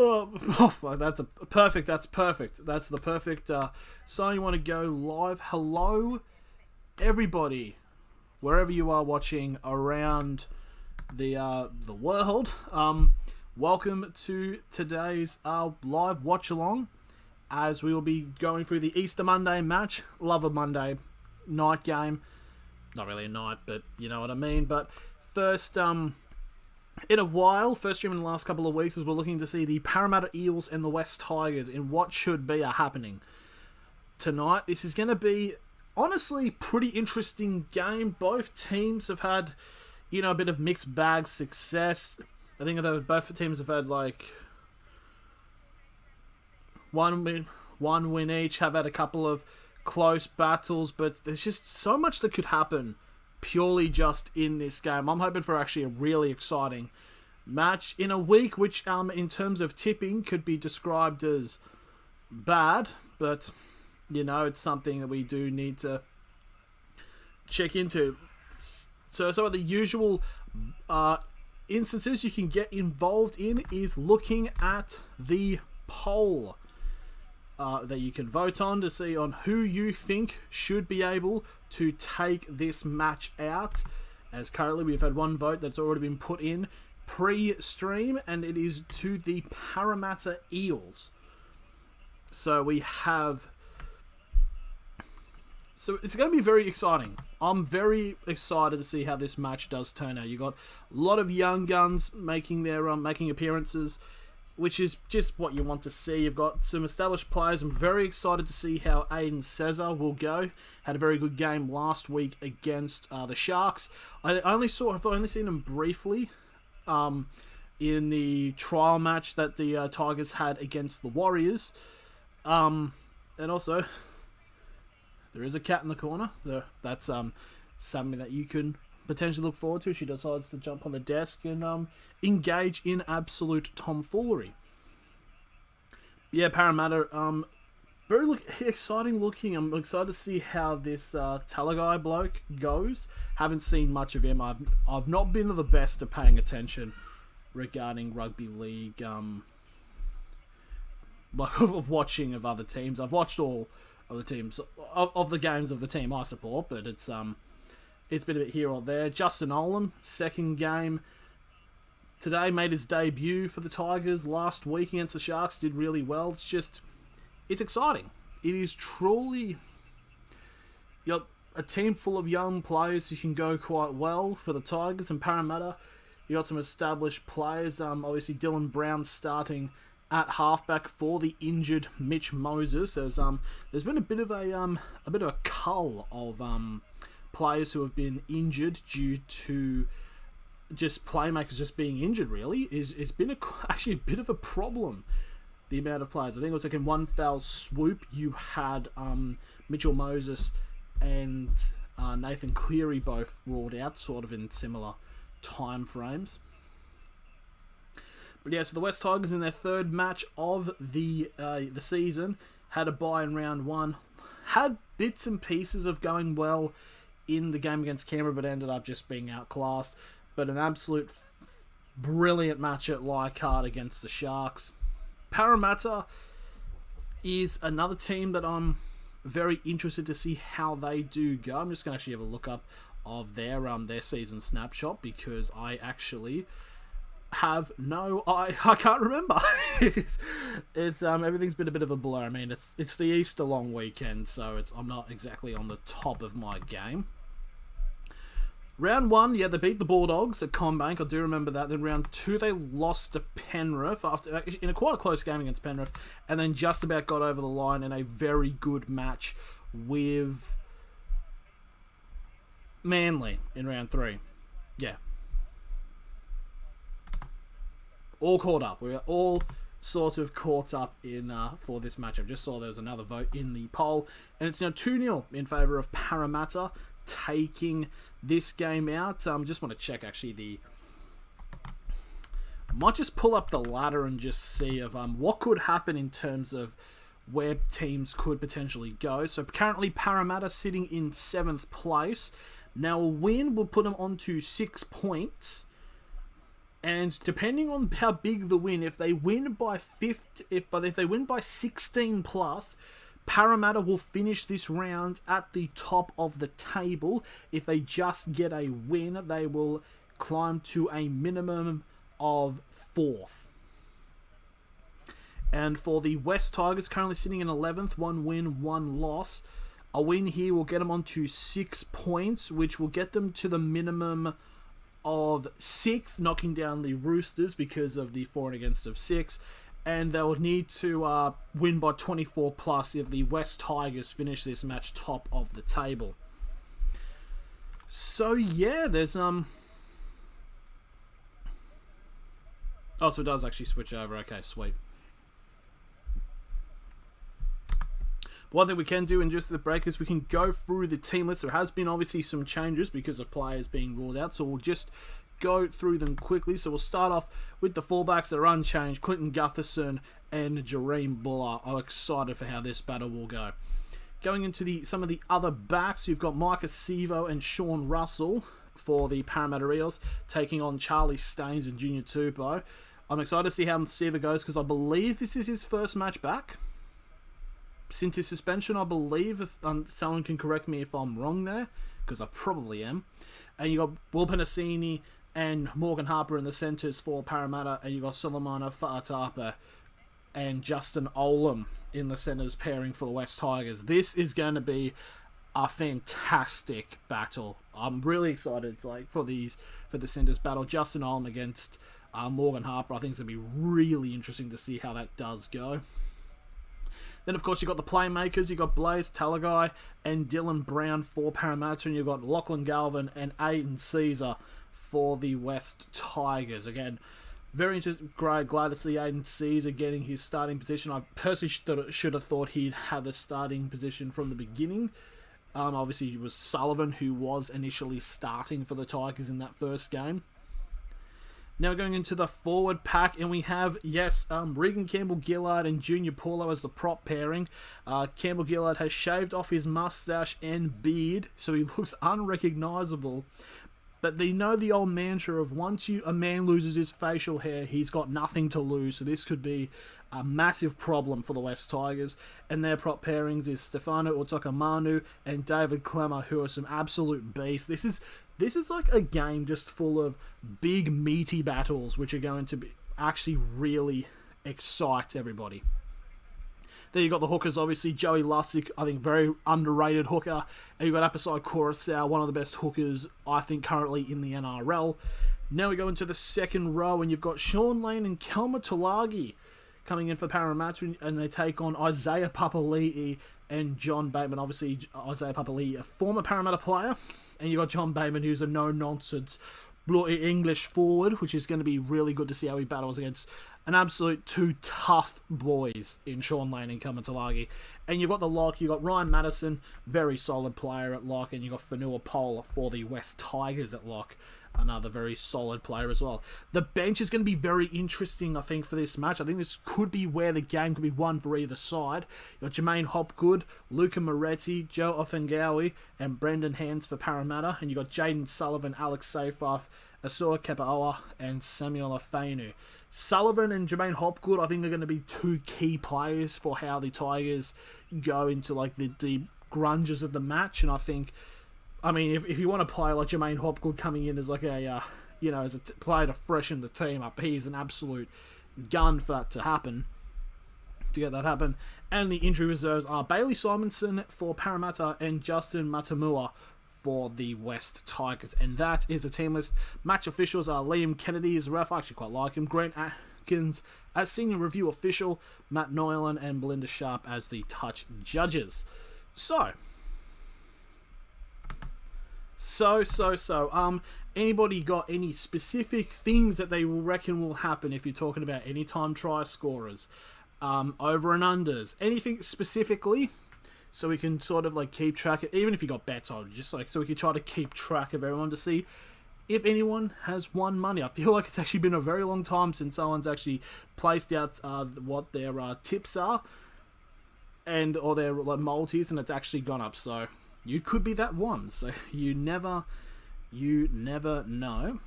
Oh, fuck, that's perfect. That's perfect. That's the perfect sign. You want to go live. Hello, everybody, wherever you are watching around the world. Welcome to today's live watch along, as we will be going through the Easter Monday match. Love a Monday night game. Not really a night, but you know what I mean. But first, in a while, first stream in the last couple of weeks, as we're looking to see the Parramatta Eels and the West Tigers in what should be a happening tonight. This is going to be, honestly, pretty interesting game. Both teams have had, you know, a bit of mixed bag success. I think that both teams have had, like, one win each, have had a couple of close battles, but there's just so much that could happen purely just in this game. I'm hoping for actually a really exciting match in a week which, in terms of tipping, could be described as bad, but, you know, it's something that we do need to check into. So some of the usual instances you can get involved in is looking at the poll that you can vote on to see on who you think should be able to take this match out. As currently we've had one vote that's already been put in pre-stream, and it is to the Parramatta Eels. So we have... So it's going to be very exciting. I'm very excited to see how this match does turn out. You've got a lot of young guns making their making appearances, which is just what you want to see. You've got some established players. I'm very excited to see how Aiden Cesar will go. Had a very good game last week against the Sharks. I've only seen him briefly in the trial match that the Tigers had against the Warriors. And also, there is a cat in the corner. That's something that you can potentially look forward to. She decides to jump on the desk and engage in absolute tomfoolery. Yeah, Parramatta, very exciting looking. I'm excited to see how this Talagai bloke goes. Haven't seen much of him. I've not been the best at paying attention regarding rugby league, of watching of other teams. I've watched all of the teams of the games of the team I support, but it's been a bit here or there. Justin Olam, second game today, made his debut for the Tigers last week against the Sharks. Did really well. It's exciting. It is truly, you got a team full of young players who can go quite well for the Tigers. And Parramatta, you got some established players. Obviously Dylan Brown starting at halfback for the injured Mitch Moses. There's been a bit of a cull of players who have been injured due to just playmakers just being injured. Really, it's been actually a bit of a problem, the amount of players. I think it was like in one foul swoop you had Mitchell Moses and Nathan Cleary both ruled out, sort of in similar time frames. But yeah, so the West Tigers in their third match of the season had a bye in round one. Had bits and pieces of going well in the game against Canberra, but ended up just being outclassed. But an absolute brilliant match at Leichhardt against the Sharks. Parramatta is another team that I'm very interested to see how they do go. I'm just going to actually have a look up of their season snapshot, because I actually have I can't remember. it's everything's been a bit of a blur. I mean, it's the Easter long weekend, so I'm not exactly on the top of my game. Round one, yeah, they beat the Bulldogs at CommBank. I do remember that. Then round two, they lost to Penrith in a quite a close game against Penrith, and then just about got over the line in a very good match with Manly in round three. Yeah. All caught up. We're all sort of caught up in for this matchup. Just saw there's another vote in the poll, and it's now 2-0 in favour of Parramatta taking this game out. Just want to check actually might just pull up the ladder and just see of what could happen in terms of where teams could potentially go. So currently Parramatta sitting in 7th place. Now a win will put them on to 6 points. And depending on how big the win, if they win by 16 plus, Parramatta will finish this round at the top of the table. If they just get a win, they will climb to a minimum of 4th. And for the West Tigers, currently sitting in 11th, 1 win, 1 loss. A win here will get them on to 6 points, which will get them to the minimum of 6th, knocking down the Roosters because of the for and against of 6. And they will need to win by 24 plus if the West Tigers finish this match top of the table. So yeah, there's Oh, so it does actually switch over. Okay, sweet. One thing we can do in just the break is we can go through the team list. There has been obviously some changes because of players being ruled out, so we'll just go through them quickly. So we'll start off with the fullbacks that are unchanged: Clinton Gutherson and Jareem Buller. I'm excited for how this battle will go. Going into some of the other backs, you've got Micah Sevo and Sean Russell for the Parramatta Eels, taking on Charlie Staines and Junior Tupou. I'm excited to see how Sevo goes because I believe this is his first match back since his suspension, I believe. If someone can correct me if I'm wrong there, because I probably am. And you got Will Penasini and Morgan Harper in the centres for Parramatta, and you got Solomona Fa'atapa and Justin Olam in the centres pairing for the West Tigers. This is going to be a fantastic battle. I'm really excited for the centres battle. Justin Olam against Morgan Harper. I think it's going to be really interesting to see how that does go. Then, of course, you've got the playmakers. You've got Blaze Talagai and Dylan Brown for Parramatta. And you've got Lachlan Galvin and Aiden Caesar for the West Tigers. Again, very interesting. Glad to see Aiden Caesar getting his starting position. I personally should have thought he'd have a starting position from the beginning. Obviously, it was Sullivan who was initially starting for the Tigers in that first game. Now going into the forward pack, and we have, Regan Campbell-Gillard and Junior Paulo as the prop pairing. Campbell-Gillard has shaved off his mustache and beard, so he looks unrecognisable. But they know the old mantra of once a man loses his facial hair, he's got nothing to lose. So this could be a massive problem for the West Tigers. And their prop pairings is Stefano Otokamanu and David Clemmer, who are some absolute beasts. This is like a game just full of big, meaty battles, which are going to be actually really excite everybody. Then you got the hookers, obviously. Joey Lussick, I think very underrated hooker. And you got Apasai Coruscant, one of the best hookers, I think, currently in the NRL. Now we go into the second row, and you've got Sean Lane and Kelma Tulagi coming in for Parramatta, and they take on Isaiah Papali'i and John Bateman. Obviously, Isaiah Papali'i, a former Parramatta player. And you got John Bateman, who's a no-nonsense English forward, which is going to be really good to see how he battles against an absolute two tough boys in Sean Lane and Kelma Tulagi. And you've got the lock, you've got Ryan Madison, very solid player at lock, and you've got Fanua Pola for the West Tigers at lock, another very solid player as well. The bench is going to be very interesting, I think, for this match. I think this could be where the game could be won for either side. You've got Jermaine Hopgood, Luca Moretti, Joe Offengawi, and Brendan Hands for Parramatta. And you've got Jaden Sullivan, Alex Seyfarth, Asura Kepaoa, and Samuel Afenu. Sullivan and Jermaine Hopgood, I think, are going to be two key players for how the Tigers go into the deep grunges of the match. And I think, if you want to play like Jermaine Hopgood coming in as as a player to freshen the team up, he's an absolute gun for that to happen. To get that happen. And the injury reserves are Bailey Simonson for Parramatta and Justin Matamua for the West Tigers. And that is the team list. Match officials are Liam Kennedy as the ref. I actually quite like him. Grant Atkins as senior review official. Matt Noylan and Belinda Sharp as the touch judges. So, anybody got any specific things that they reckon will happen if you're talking about anytime try scorers, over and unders, anything specifically, so we can sort of keep track of, even if you got bets on, just so we can try to keep track of everyone to see if anyone has won money. I feel like it's actually been a very long time since someone's actually placed out what their tips are or their multis, and it's actually gone up. So you could be that one. So you never know.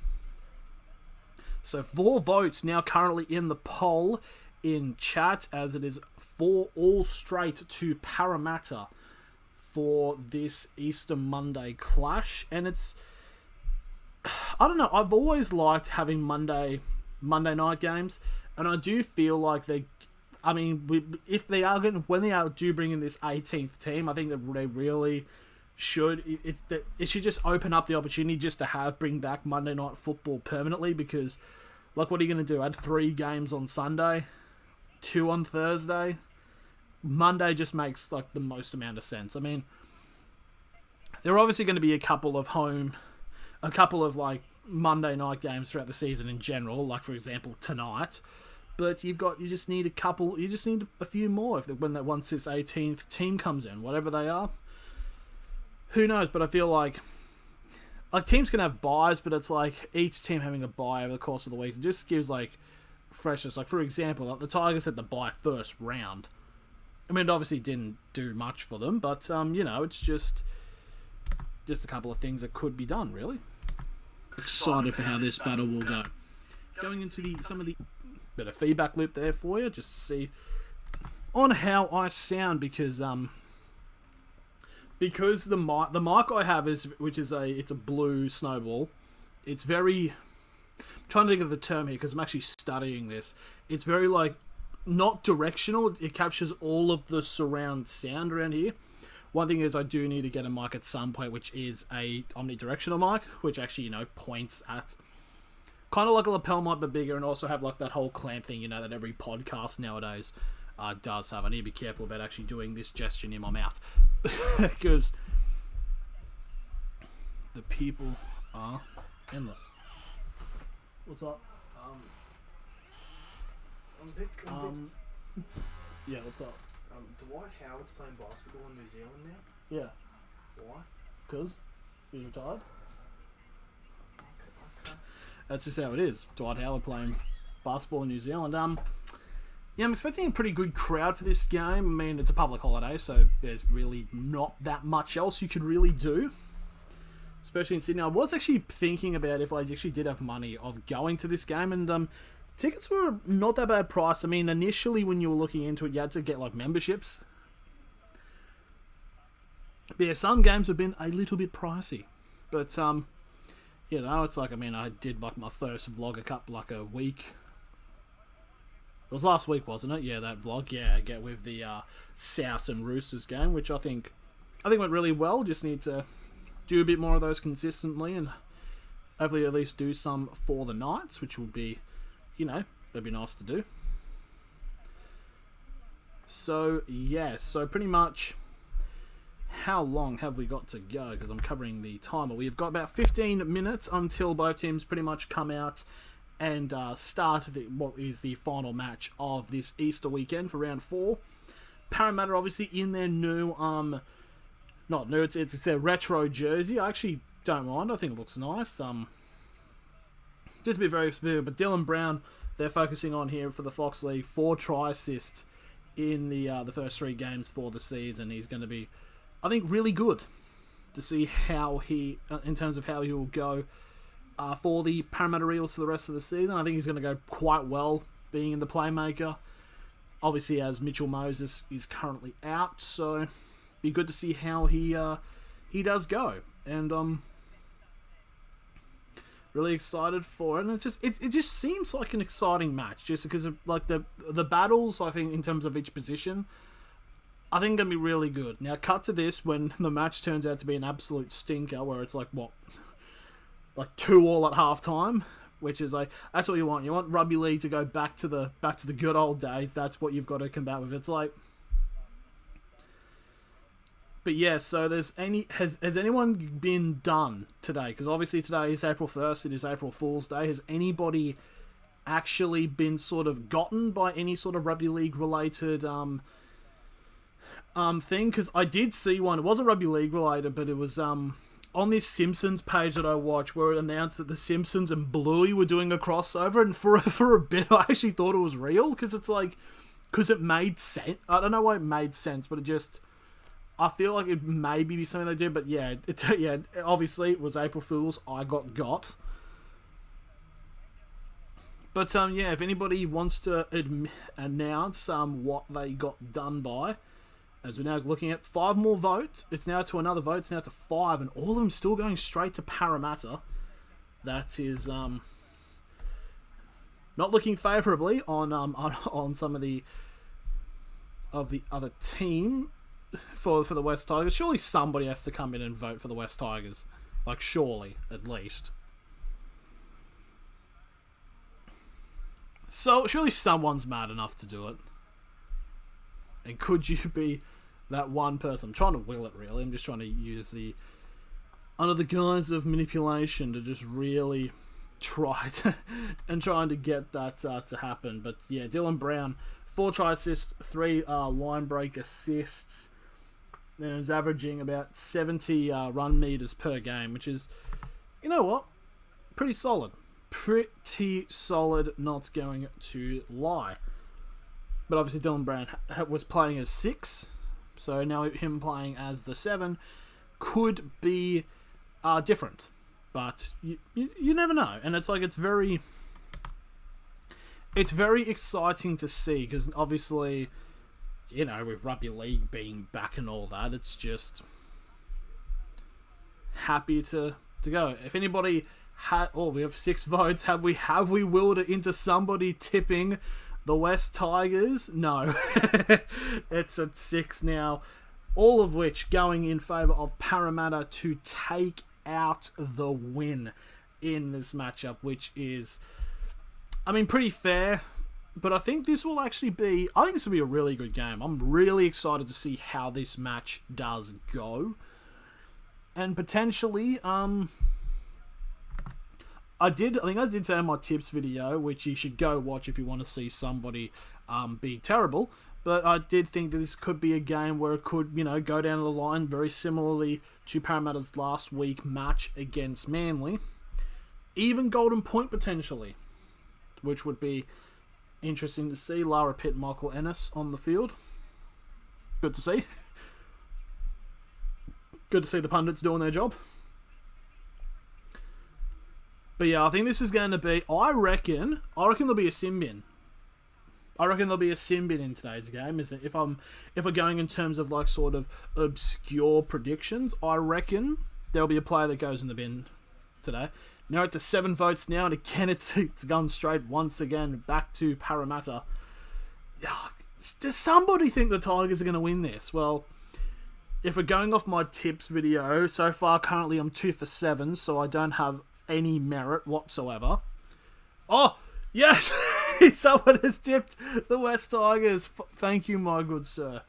So 4 votes now currently in the poll in chat, as it is 4 all straight to Parramatta for this Easter Monday clash. And it's, I don't know, I've always liked having Monday night games, and I do feel like if they are when they do bring in this 18th team, I think that they really should. It should just open up the opportunity just to bring back Monday Night Football permanently, because, like, what are you going to do? Add 3 games on Sunday, 2 on Thursday? Monday just makes, like, the most amount of sense. I mean, there are obviously going to be a couple of like Monday night games throughout the season in general, like, for example, tonight. But you just need a few more once this 18th team comes in, whatever they are. Who knows? But I feel like teams can have buys, but it's like each team having a buy over the course of the weeks, it just gives, like, freshness. Like, for example, like the Tigers had the buy first round. I mean, it obviously didn't do much for them, but it's just a couple of things that could be done, really. Excited for how this battle will go. Going into some of the bit of feedback loop there for you, just to see on how I sound, because the mic I have it's a blue Snowball. It's very, I'm trying to think of the term here because I'm actually studying this. It's very, like, not directional. It captures all of the surround sound around here. One thing is I do need to get a mic at some point, which is a omnidirectional mic, which actually, points at kind of like a lapel mic but bigger, and also have, like, that whole clamp thing, that every podcast nowadays does have. I need to be careful about actually doing this gesture in my mouth because the people are endless. What's up? Yeah, what's up? Dwight Howard's playing basketball in New Zealand now? Yeah. Why? Because he's retired. That's just how it is. Dwight Howard playing basketball in New Zealand. Yeah, I'm expecting a pretty good crowd for this game. I mean, it's a public holiday, so there's really not that much else you could really do, especially in Sydney. I was actually thinking about if I actually did have money of going to this game, and tickets were not that bad price. I mean, initially when you were looking into it, you had to get, like, memberships. But yeah, some games have been a little bit pricey. But, it's like, I mean, I did, like, my first vlog a week. It was last week, wasn't it? Yeah, that vlog. Yeah, with the South and Roosters game, which I think went really well. Just need to do a bit more of those consistently, and hopefully at least do some for the Knights, which will be, that'd be nice to do. So, yeah, pretty much, how long have we got to go? Because I'm covering the timer. We've got about 15 minutes until both teams pretty much come out and start what is the final match of this Easter weekend for round 4. Parramatta obviously in their new, not new, it's their retro jersey. I actually don't mind. I think it looks nice. Just a bit very specific, but Dylan Brown, they're focusing on here for the Fox League, 4 try assists in the first 3 games for the season. He's going to be, I think, really good to see how he, in terms of how he will go for the Parramatta Eels for the rest of the season. I think he's going to go quite well being in the playmaker. Obviously, as Mitchell Moses is currently out, so be good to see how he does go. And really excited for it. And it just seems like an exciting match, just because of, like, the battles. I think in terms of each position, I think going to be really good. Now, cut to this when the match turns out to be an absolute stinker, where it's like 2-2 at halftime, which is like, that's what you want. You want rugby league to go back to the good old days. That's what you've got to combat with. It's like, but yeah. So has anyone been done today? Because obviously today is April 1st. It is April Fool's Day. Has anybody actually been sort of gotten by any sort of rugby league related thing? Because I did see one. It wasn't rugby league related, but it was on this Simpsons page that I watch, where it announced that the Simpsons and Bluey were doing a crossover, and for a bit I actually thought it was real, because it made sense. I don't know why it made sense, but I feel like it maybe be something they did. But yeah, obviously it was April Fool's. I got. But yeah, if anybody wants to announce what they got done by, as we're now looking at 5 more votes, it's now to another vote, it's now to 5, and all of them still going straight to Parramatta. That is not looking favourably on some of the other team for the West Tigers. Surely somebody has to come in and vote for the West Tigers. Like, surely, at least. So, surely someone's mad enough to do it. And could you be that one person? I'm trying to will it, really. I'm just trying to use under the guise of manipulation to just really trying to get that to happen. But yeah, Dylan Brown, 4 try assists, 3 line break assists, and is averaging about 70 run meters per game, which is, you know what, pretty solid. Pretty solid, not going to lie. But obviously Dylan Brown was playing as 6, so now him playing as the 7 could be different. But you never know, and it's like it's very exciting to see, because obviously, you know, with rugby league being back and all that, it's just happy to go. If anybody we have 6 votes. Have we willed it into somebody tipping the West Tigers? No, it's at 6 now. All of which going in favour of Parramatta to take out the win in this matchup, which is, I mean, pretty fair. But I think this will actually be, I think this will be a really good game. I'm really excited to see how this match does go. And potentially, I think I did say in my tips video, which you should go watch if you want to see somebody be terrible. But I did think that this could be a game where it could, you know, go down the line very similarly to Parramatta's last week match against Manly. Even golden point potentially, which would be interesting to see. Lara Pitt, Michael Ennis on the field. Good to see. Good to see the pundits doing their job. But yeah, I think this is going to be, I reckon there'll be a sin bin. I reckon there'll be a sin bin in today's game. Is that if we're going in terms of like sort of obscure predictions, I reckon there'll be a player that goes in the bin today. Now it's to 7 votes now, and again it's gone straight once again back to Parramatta. Does somebody think the Tigers are going to win this? Well, if we're going off my tips video, so far currently I'm 2 for 7, so I don't have any merit whatsoever. Oh, yes! Someone has tipped the West Tigers. Thank you, my good sir.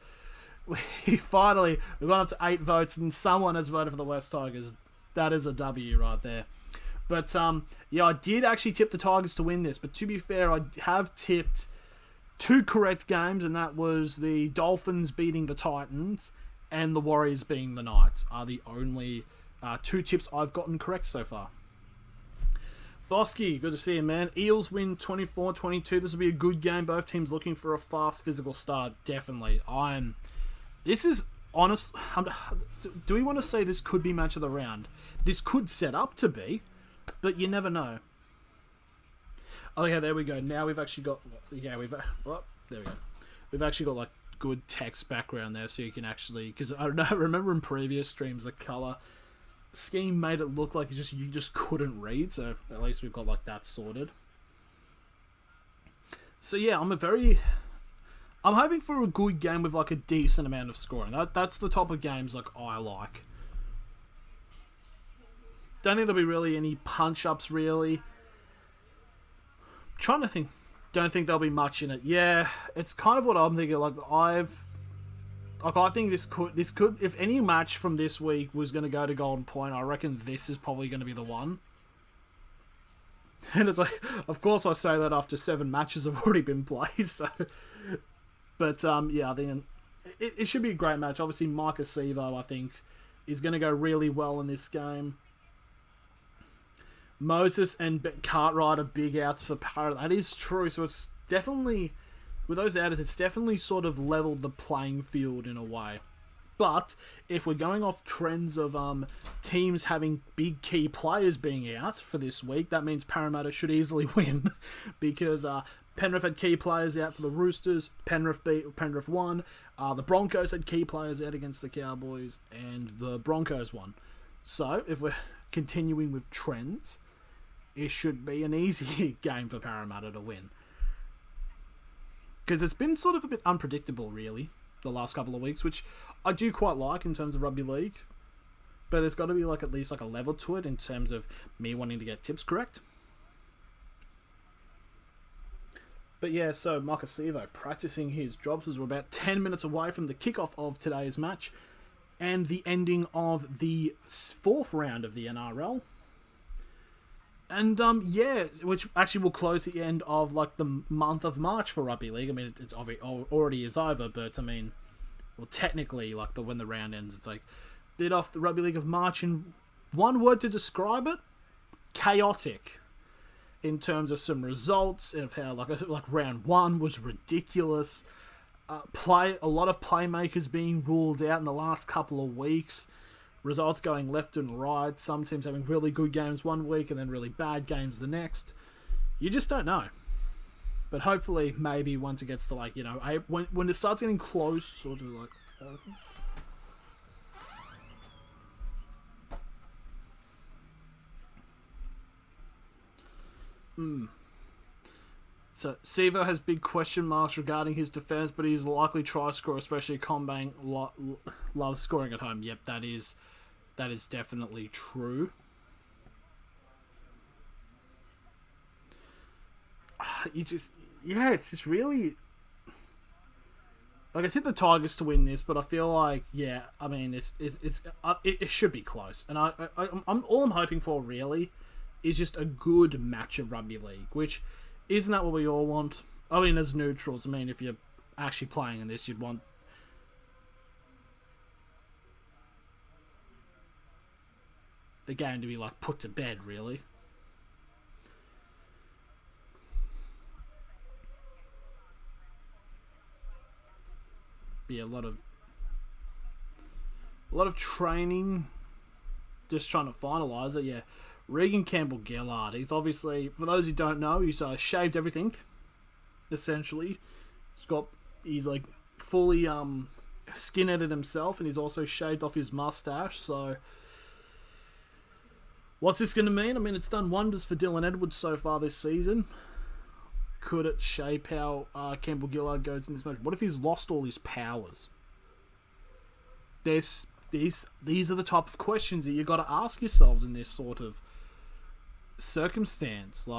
We've gone up to 8 votes, and someone has voted for the West Tigers. That is a W right there. But, yeah, I did actually tip the Tigers to win this. But to be fair, I have tipped 2 correct games, and that was the Dolphins beating the Titans and the Warriors beating the Knights are the only 2 tips I've gotten correct so far. Bosky, good to see you, man. Eels win 24-22. This will be a good game. Both teams looking for a fast, physical start. Definitely. This is honest. Do we want to say this could be match of the round? This could set up to be, but you never know. Okay, there we go. Now we've actually got. Yeah, there we go. We've actually got like good text background there, so you can actually, because I don't know. I remember in previous streams the color scheme made it look like you just couldn't read, so at least we've got like that sorted. So yeah, I'm hoping for a good game with like a decent amount of scoring. That's the type of games like I like. Don't think there'll be really any punch-ups really. Trying to think. Don't think there'll be much in it. Yeah, it's kind of what I'm thinking. I think this could, if any match from this week was going to go to Golden Point, I reckon this is probably going to be the one. And it's like, of course I say that after 7 matches have already been played, so. But, yeah, I think it should be a great match. Obviously, Micah Sevo, I think, is going to go really well in this game. Moses and Cartwright are big outs for Parramatta. That is true, so it's definitely, with those outers, it's definitely sort of leveled the playing field in a way. But if we're going off trends of teams having big key players being out for this week, that means Parramatta should easily win because Penrith had key players out for the Roosters. Penrith won. The Broncos had key players out against the Cowboys, and the Broncos won. So if we're continuing with trends, it should be an easy game for Parramatta to win. Because it's been sort of a bit unpredictable, really, the last couple of weeks, which I do quite like in terms of rugby league. But there's got to be at least a level to it in terms of me wanting to get tips correct. But yeah, so Marcus Sevo practicing his jobs as we're about 10 minutes away from the kickoff of today's match and the ending of the 4th round of the NRL. And which actually will close the end of the month of March for rugby league. I mean, it's already is over, but I mean, well, technically, when the round ends, it's bit off the rugby league of March. In one word to describe it, chaotic. In terms of some results, of how round 1 was ridiculous. A lot of playmakers being ruled out in the last couple of weeks. Results going left and right. Some teams having really good games one week and then really bad games the next. You just don't know. But hopefully, maybe once it gets to when it starts getting close, sort of So, Sevo has big question marks regarding his defence, but he's a likely try scorer, especially Combank loves scoring at home. Yep, that is definitely true. It's just really... I think the Tigers to win this, but I feel it should be close. And all I'm hoping for, really, is just a good match of rugby league, which... Isn't that what we all want? I mean, as neutrals, if you're actually playing in this, you'd want the game to be put to bed, really. Be a lot of training, just trying to finalise it. Yeah. Regan Campbell-Gillard, he's obviously, for those who don't know, he's shaved everything, essentially. He's fully skin-edited himself, and he's also shaved off his mustache, so... What's this going to mean? It's done wonders for Dylan Edwards so far this season. Could it shape how Campbell-Gillard goes in this match? What if he's lost all his powers? These are the type of questions that you got to ask yourselves in this sort of circumstance.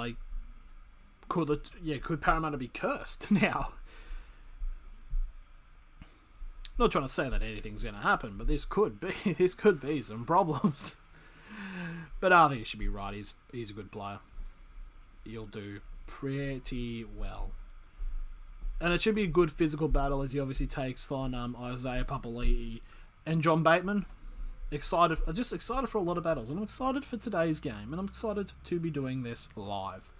Could Parramatta be cursed now? Not trying to say that anything's going to happen, but this could be some problems. But I think he should be right. He's a good player. He'll do pretty well. And it should be a good physical battle as he obviously takes on Isaiah Papali'i and John Bateman. Just excited for a lot of battles. And I'm excited for today's game. And I'm excited to be doing this live.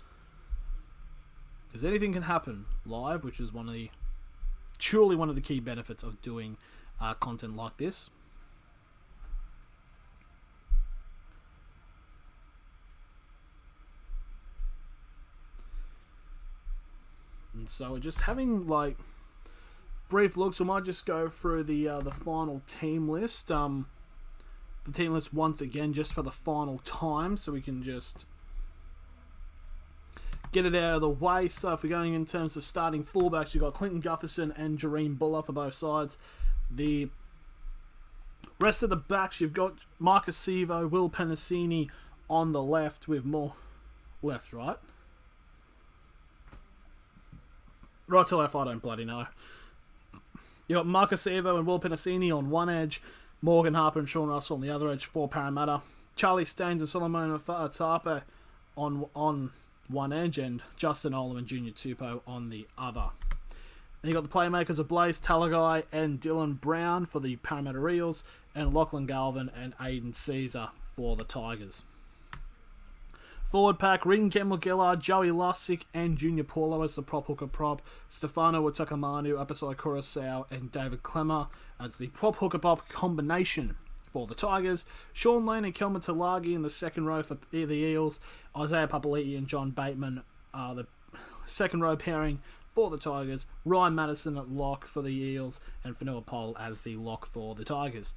Because anything can happen live, which is truly one of the key benefits of doing content like this. And so we're just having brief looks. We might just go through the final team list. The team list once again just for the final time, so we can just get it out of the way. So if we're going in terms of starting fullbacks, you've got Clinton Gutherson and Jareem Buller for both sides. The rest of the backs, you've got Marcus Sevo, Will Penasini on the left with more left, right? Right to left, I don't bloody know. You've got Marcus Sevo and Will Penasini on one edge, Morgan Harper and Sean Russell on the other edge for Parramatta. Charlie Staines and Solomon Fa'atape on one edge, and Justin Olam and Junior Tupou on the other. Then you got the playmakers of Blaze Talagai and Dylan Brown for the Parramatta Eels, and Lachlan Galvin and Aiden Caesar for the Tigers. Forward pack, Regan Campbell-Gillard, Joey Lussick, and Junior Paulo as the prop hooker prop. Stefano Watakamanu, Apisai Kurosau, and David Clemmer as the prop hooker prop combination for the Tigers. Sean Lane and Kelman Talagi in the second row for the Eels. Isaiah Papali'i and John Bateman are the second row pairing for the Tigers. Ryan Madison at lock for the Eels, and Fanua Pole as the lock for the Tigers.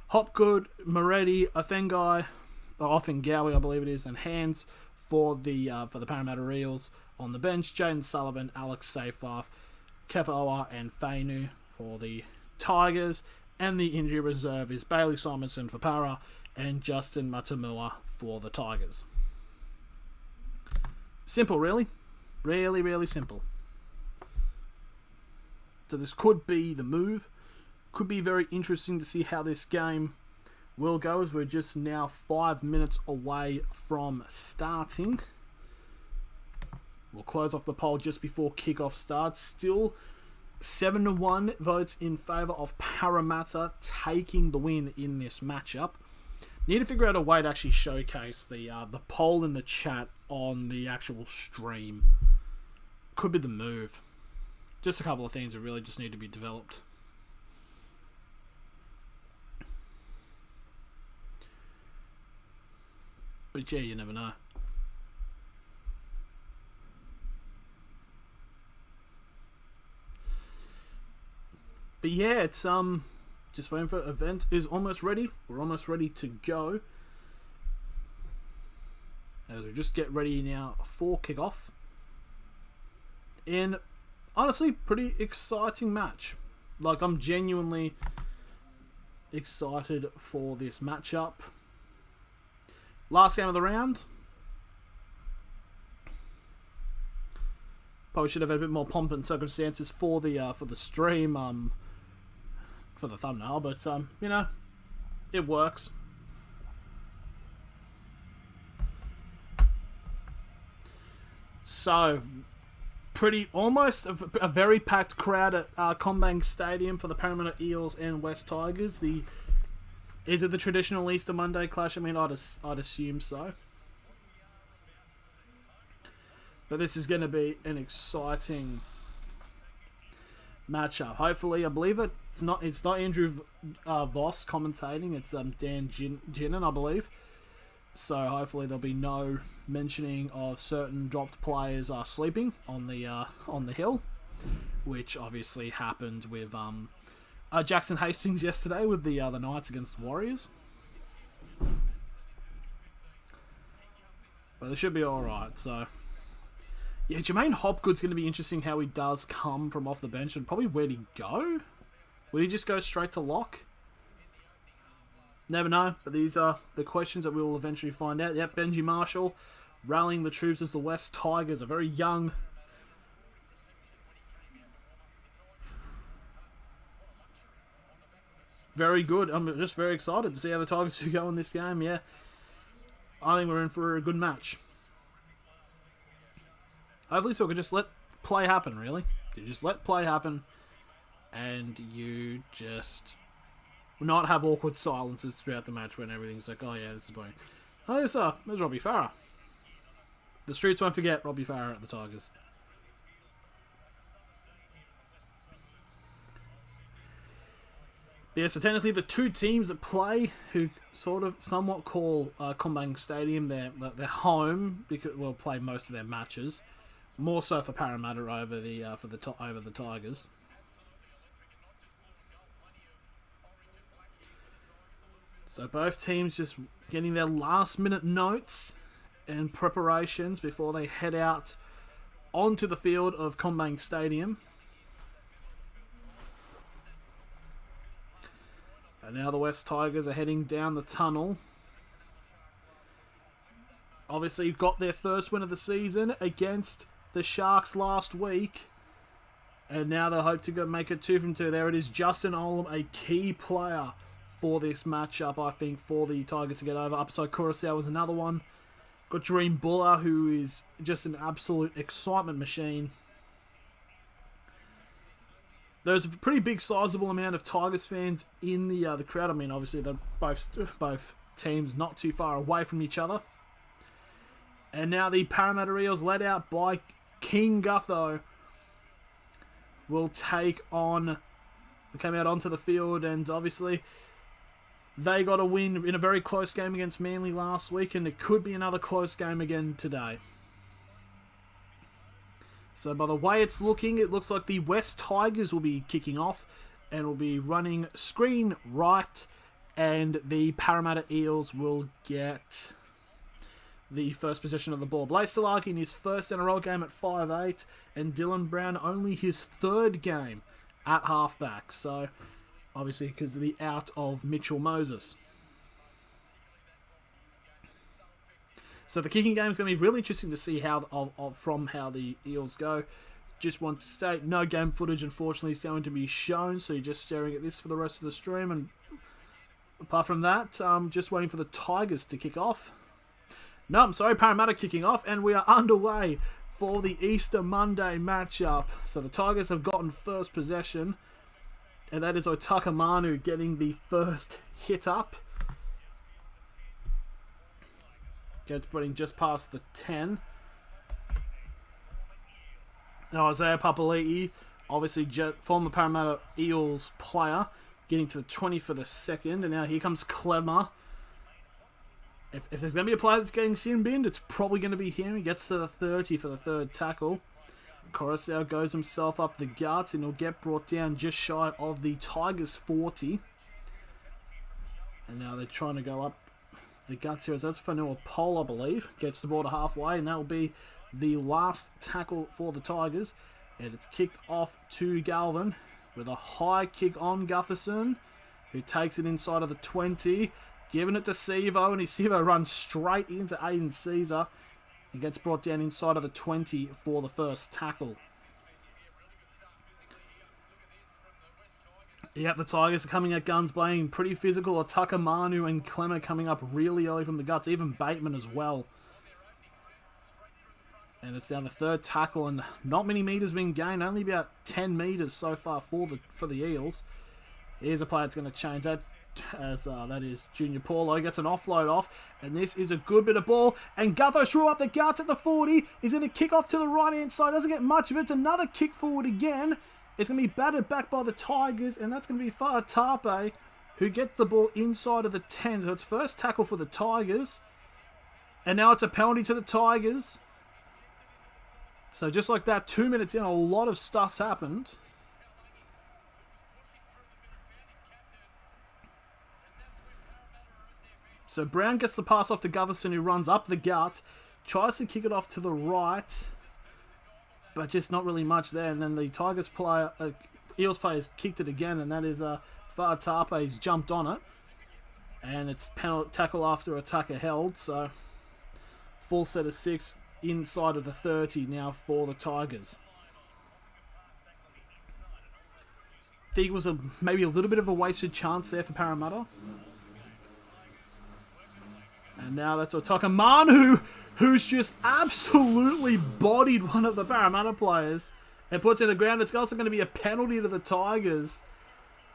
Hopgood, Moretti, Offengawi, I believe it is, and Hands for the Parramatta Eels. On the bench, Jaden Sullivan, Alex Seyfarth, Kepaoa, and Fainu for the Tigers. And the injury reserve is Bailey Simonson for Para and Justin Matamua for the Tigers. Simple, really. Really, really simple. So this could be the move. Could be very interesting to see how this game will go, as we're just now 5 minutes away from starting. We'll close off the poll just before kickoff starts. Still 7-1 votes in favour of Parramatta taking the win in this matchup. Need to figure out a way to actually showcase the poll in the chat on the actual stream. Could be the move. Just a couple of things that really just need to be developed. But yeah, you never know. But yeah, it's just waiting for event is almost ready. We're almost ready to go. As we just get ready now for kickoff. And honestly, pretty exciting match. Like, I'm genuinely excited for this matchup. Last game of the round. Probably should have had a bit more pomp and circumstances for the stream, for the thumbnail, but you know, it works. So, almost a very packed crowd at CommBank Stadium for the Parramatta Eels and West Tigers. Is it the traditional Easter Monday clash? I mean, I'd assume so. But this is going to be an exciting matchup. Hopefully, I believe it's not Andrew Voss commentating. It's Dan Ginnon, I believe. So hopefully there'll be no mentioning of certain dropped players sleeping on the hill, which obviously happened with Jackson Hastings yesterday with the Knights against the Warriors. But they should be alright, so. Yeah, Jermaine Hopgood's going to be interesting how he does come from off the bench, and probably where'd he go? Would he just go straight to lock? Never know, but these are the questions that we will eventually find out. Yep, Benji Marshall rallying the troops as the West Tigers, a very young. Very good. I'm just very excited to see how the Tigers go in this game. Yeah, I think we're in for a good match. Hopefully, so we can just let play happen, really. You just let play happen, and you just not have awkward silences throughout the match when everything's like, oh yeah, this is boring. Oh, there's Robbie Farah. The streets won't forget Robbie Farah at the Tigers. Yeah, so technically the two teams that play, who sort of somewhat call CommBank Stadium their home, because we'll play most of their matches. More so for Parramatta over the Tigers. So both teams just getting their last minute notes and preparations before they head out onto the field of CommBank Stadium. And now the West Tigers are heading down the tunnel. Obviously got their first win of the season against the Sharks last week, and now they hope to go make it 2 from 2. There it is, Justin Olam, a key player for this matchup, I think, for the Tigers to get over. Upside Kurosau was another one. Got Dream Buller, who is just an absolute excitement machine. There's a pretty big, sizable amount of Tigers fans in the crowd. I mean, obviously they're both teams not too far away from each other. And now the Parramatta Eels, led out by King Gutho, will take on... came out onto the field, and obviously they got a win in a very close game against Manly last week, and it could be another close game again today. So by the way it's looking, it looks like the West Tigers will be kicking off and will be running screen right, and the Parramatta Eels will get the first possession of the ball. Blaise Salagi in his first NRL game at 5'8", and Dylan Brown only his third game at halfback. So, obviously, because of the out of Mitchell Moses. So the kicking game is going to be really interesting to see how from how the Eels go. Just want to state, no game footage, unfortunately, is going to be shown. So you're just staring at this for the rest of the stream. And apart from that, just waiting for the Tigers to kick off. No, I'm sorry, Parramatta kicking off, and we are underway for the Easter Monday matchup. So the Tigers have gotten first possession, and that is Otaka Manu getting the first hit up. Gets putting just past the 10. Now Isaiah Papali'i, obviously former Parramatta Eels player, getting to the 20 for the second, and now here comes Clemmer. If there's going to be a player that's getting sin binned, it's probably going to be him. He gets to the 30 for the third tackle. Coruscant goes himself up the guts, and he'll get brought down just shy of the Tigers 40. And now they're trying to go up the guts here. That's Fanua Pole, I believe. Gets the ball to halfway, and that will be the last tackle for the Tigers. And it's kicked off to Galvin with a high kick on Gutherson, who takes it inside of the 20. Giving it to Sivo, and Sivo runs straight into Aiden Caesar. He gets brought down inside of the 20 for the first tackle. Yep, the Tigers are coming at guns blazing, pretty physical. Otaka Manu and Clemmer coming up really early from the guts, even Bateman as well. And it's now the third tackle, and not many metres being gained, only about 10 metres so far for the Eels. Here's a play that's going to change that. As that is Junior Paulo gets an offload off, and this is a good bit of ball, and Gutho threw up the guts at the 40. He's going to kick off to the right hand side, doesn't get much of it. It's another kick forward again. It's going to be batted back by the Tigers, and that's going to be Fa'atape, who gets the ball inside of the 10. So it's first tackle for the Tigers, and now it's a penalty to the Tigers. So just like that, 2 minutes in, a lot of stuff's happened. So Brown gets the pass off to Gutherson, who runs up the gut, tries to kick it off to the right, but just not really much there. And then the Tigers player, Eels players kicked it again, and that is Fa'atape. He's jumped on it, and it's penalty tackle after attacker held. So full set of 6 inside of the 30 now for the Tigers. I think it was maybe a little bit of a wasted chance there for Parramatta. And now that's Otaka Manu, who's just absolutely bodied one of the Parramatta players and puts it in the ground. It's also going to be a penalty to the Tigers.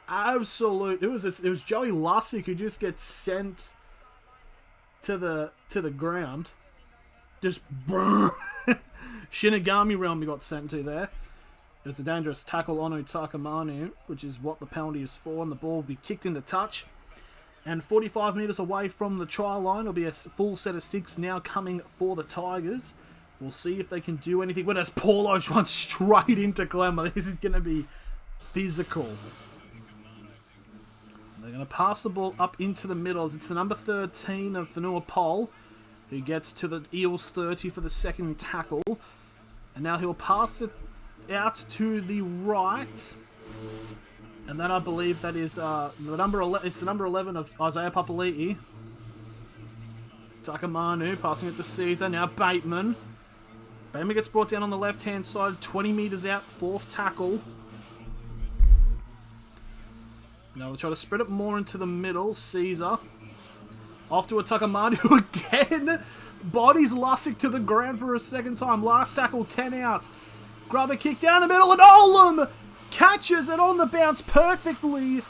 Absolute. It was Joey Lussick who just gets sent to the ground. Just Shinigami realm he got sent to there. It was a dangerous tackle on Otaka Manu, which is what the penalty is for, and the ball will be kicked into touch. And 45 metres away from the try line, will be a full set of 6 now coming for the Tigers. We'll see if they can do anything. But as Paulo runs straight into Clemmer, this is going to be physical. They're going to pass the ball up into the middles. It's the number 13 of Fanua Pole, who gets to the Eels 30 for the second tackle. And now he'll pass it out to the right. And then I believe that is the number 11. It's the number 11 of Isaiah Papali'i. Takamanu passing it to Caesar. Now Bateman. Bateman gets brought down on the left-hand side. 20 metres out. Fourth tackle. Now they'll try to spread it more into the middle. Caesar. Off to a Takamanu who again bodies Lussick to the ground for a second time. Last tackle, 10 out. Grab a kick down the middle, and Olam catches it on the bounce perfectly.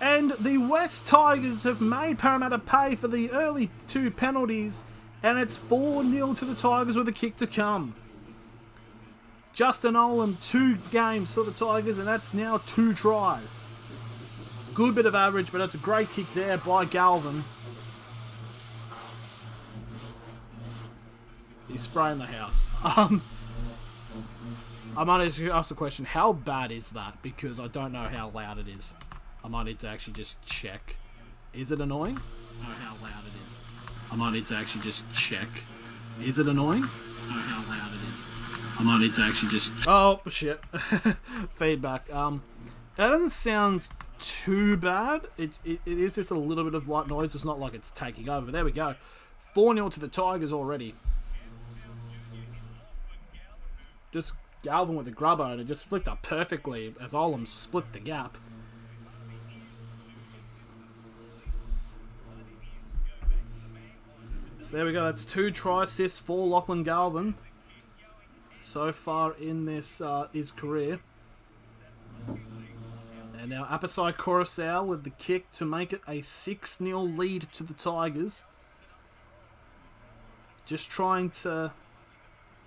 And the West Tigers have made Parramatta pay for the early 2 penalties And it's 4-0 to the Tigers with a kick to come. Justin Olam, 2 games for the Tigers, and that's now 2 tries. Good bit of average, but it's a great kick there by Galvin. He's spraying the house. I might ask the question, how bad is that? Because I don't know how loud it is. I might need to actually just check. Is it annoying? I don't know how loud it is. I might need to actually just check. Is it annoying? I don't know how loud it is. I might need to actually just... Oh, shit. Feedback. That doesn't sound too bad. It is just a little bit of white noise. It's not like it's taking over. But there we go. 4-0 to the Tigers already. Just Galvin with the grubber, and it just flicked up perfectly as Olam split the gap. So there we go. That's 2 try assists for Lachlan Galvin so far in this his career. And now Apisai Coruscant with the kick to make it a 6-0 lead to the Tigers. Just trying to...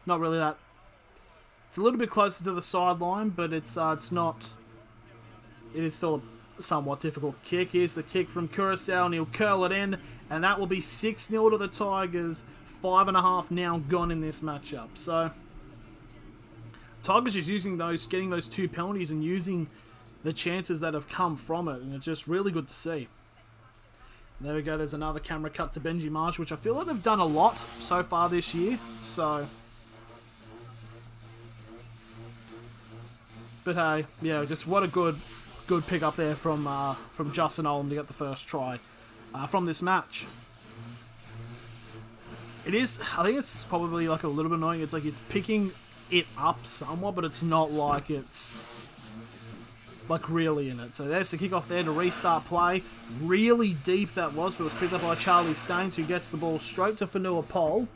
Not really that... It's a little bit closer to the sideline, but it's not... It is still a somewhat difficult kick. Here's the kick from Coruscant, and he'll curl it in, and that will be 6-0 to the Tigers. 5.5 now gone in this matchup. So, Tigers just using those, getting those 2 penalties and using the chances that have come from it, and it's just really good to see. There we go, there's another camera cut to Benji Marshall, which I feel like they've done a lot so far this year, so... But hey, yeah, just what a good pick up there from Justin Olam to get the first try from this match. It is, I think it's probably like a little bit annoying. It's like it's picking it up somewhat, but it's not like it's like really in it. So there's the kickoff there to restart play. Really deep that was, but it was picked up by Charlie Staines, who gets the ball straight to Fanua Pole.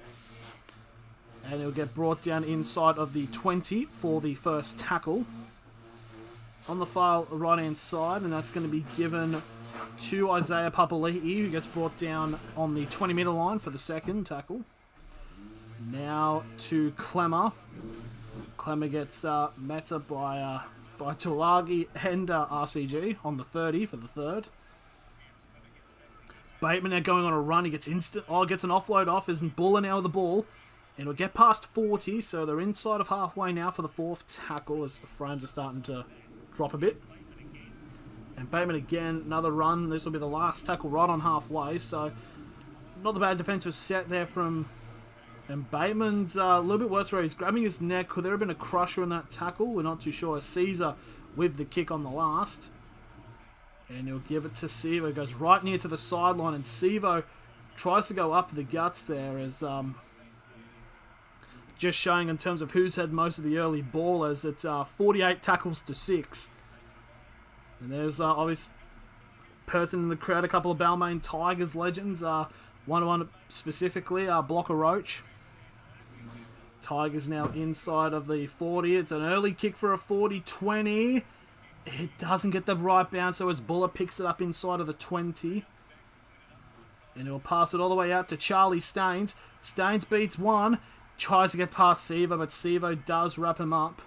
And it'll get brought down inside of the 20 for the first tackle. On the far right-hand side, and that's going to be given to Isaiah Papali'i, who gets brought down on the 20-metre line for the second tackle. Now to Clemmer. Clemmer gets met by Tulagi and RCG on the 30 for the third. Bateman now going on a run. He gets gets an offload off. Isn't Buller now with the ball. And it'll get past 40, so they're inside of halfway now for the fourth tackle as the frames are starting to drop a bit. And Bateman again, another run. This will be the last tackle right on halfway, so not the bad defensive set there from... And Bateman's a little bit worse where he's grabbing his neck. Could there have been a crusher in that tackle? We're not too sure. Caesar with the kick on the last. And he'll give it to Sevo. It goes right near to the sideline, and Sevo tries to go up the guts there as... just showing in terms of who's had most of the early ball, as it's 48 tackles to 6. And there's obvious person in the crowd, a couple of Balmain Tigers legends, one specifically, Blocker Roach. Tigers now inside of the 40. It's an early kick for a 40-20. It doesn't get the right bounce, so as Buller picks it up inside of the 20. And he'll pass it all the way out to Charlie Staines. Staines beats one. Tries to get past Sevo, but Sevo does wrap him up.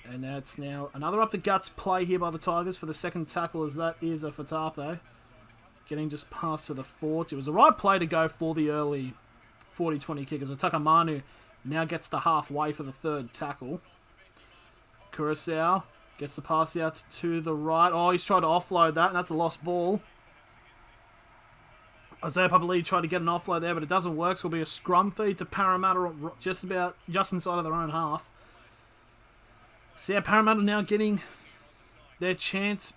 And that's now another up the guts play here by the Tigers for the second tackle, as that is a Fatape. Getting just past to the 40. It was the right play to go for the early 40-20 kick, as Takamanu now gets to halfway for the third tackle. Curacao gets the pass out to the right. Oh, he's tried to offload that, and that's a lost ball. Isaiah Papali'i tried to get an offload there, but it doesn't work, so it'll be a scrum feed to Parramatta just inside of their own half. So yeah, Parramatta now getting their chance,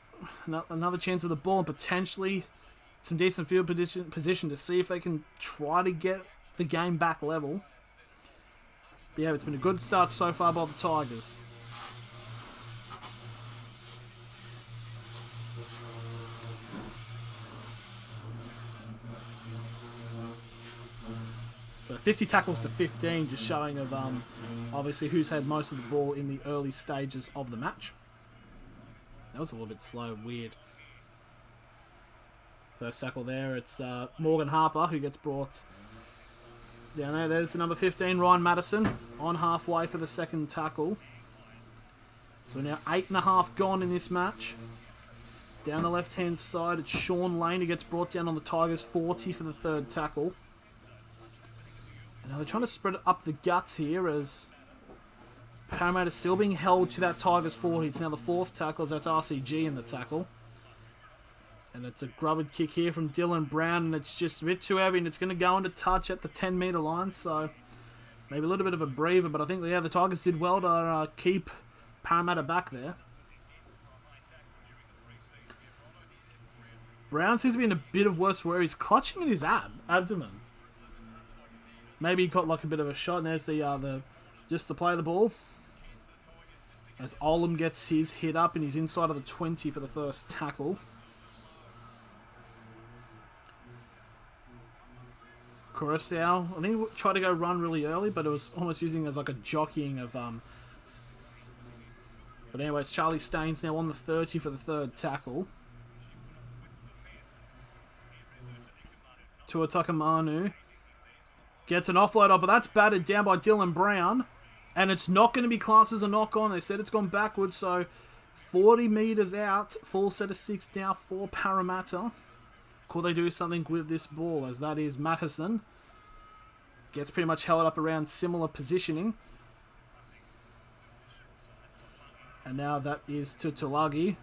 another chance with the ball, and potentially some decent field position to see if they can try to get the game back level. But yeah, it's been a good start so far by the Tigers. So 50 tackles to 15, just showing of obviously who's had most of the ball in the early stages of the match. That was a little bit slow, weird. First tackle there, it's Morgan Harper who gets brought down there. There's the number 15, Ryan Madison, on halfway for the second tackle. So now 8.5 gone in this match. Down the left-hand side, it's Sean Lane who gets brought down on the Tigers 40 for the third tackle. And now they're trying to spread up the guts here as Parramatta still being held to that Tigers 40. It's now the fourth tackle, as that's RCG in the tackle. And it's a grubbered kick here from Dylan Brown, and it's just a bit too heavy, and it's going to go into touch at the 10-metre line, so maybe a little bit of a breather, but I think, yeah, the Tigers did well to keep Parramatta back there. Brown seems to be in a bit of worse wear. He's clutching at his abdomen. Maybe he got like a bit of a shot, and there's the just to play the ball. As Olam gets his hit up, and he's inside of the 20 for the first tackle. Coruscant, I think he tried to go run really early, but it was almost using it as like a jockeying of... But anyways, Charlie Staines now on the 30 for the third tackle. Tua Takamanu gets an offload up, but that's batted down by Dylan Brown. And it's not going to be classed as a knock-on. They said it's gone backwards, so 40 metres out. Full set of 6 now for Parramatta. Could they do something with this ball, as that is Mattison. Gets pretty much held up around similar positioning. And now that is to Tulagi.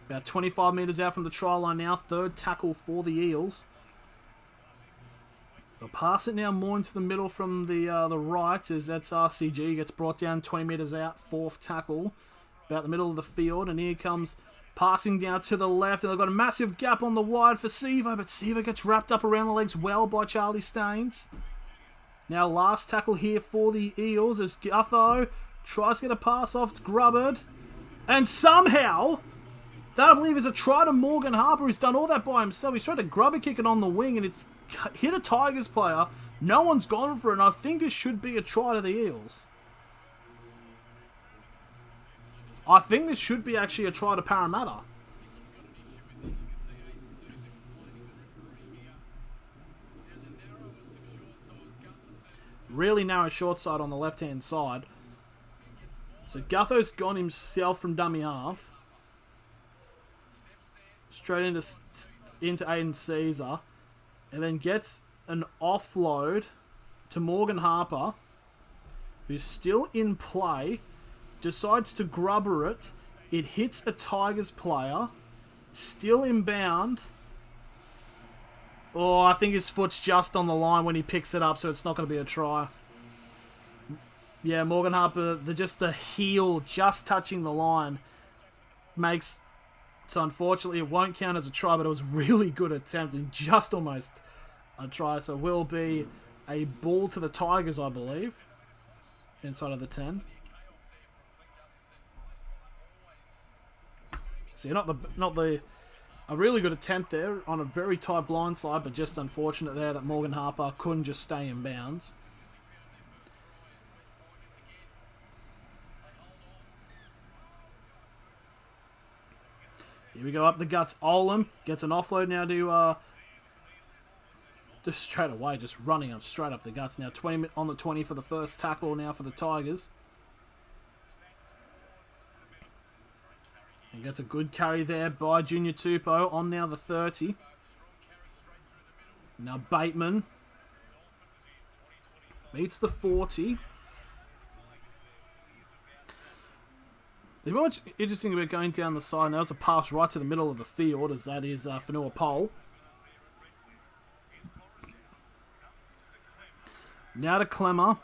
About 25 metres out from the try line now. Third tackle for the Eels. They'll pass it now more into the middle from the right, as that's RCG. Gets brought down 20 metres out. Fourth tackle. About the middle of the field. And here comes... Passing down to the left, and they've got a massive gap on the wide for Sevo, but Sevo gets wrapped up around the legs well by Charlie Staines. Now last tackle here for the Eels as Gutho tries to get a pass off to Grubbard. And somehow, that I believe is a try to Morgan Harper, who's done all that by himself. He's tried to grubber kick it on the wing, and it's hit a Tigers player. No one's gone for it, and I think this should be a try to the Eels. I think this should be actually a try to Parramatta. Really narrow short side on the left-hand side. So Gutho's gone himself from dummy half. Straight into Aiden Caesar. And then gets an offload to Morgan Harper, who's still in play. Decides to grubber it. It hits a Tigers player. Still inbound. Oh, I think his foot's just on the line when he picks it up, so it's not going to be a try. Yeah, Morgan Harper, just the heel just touching the line makes... So unfortunately, it won't count as a try, but it was really good attempt and just almost a try. So it will be a ball to the Tigers, I believe, inside of the 10. So a really good attempt there on a very tight blindside, but just unfortunate there that Morgan Harper couldn't just stay in bounds. Here we go up the guts. Olam gets an offload now to just straight away, just running up straight up the guts now. 20 on the 20 for the first tackle now for the Tigers. And gets a good carry there by Junior Tupou on now the 30. Now Bateman meets the 40. There's much interesting about going down the side. And that was a pass right to the middle of the field, as that is Fanua Pole. Now to Clemmer.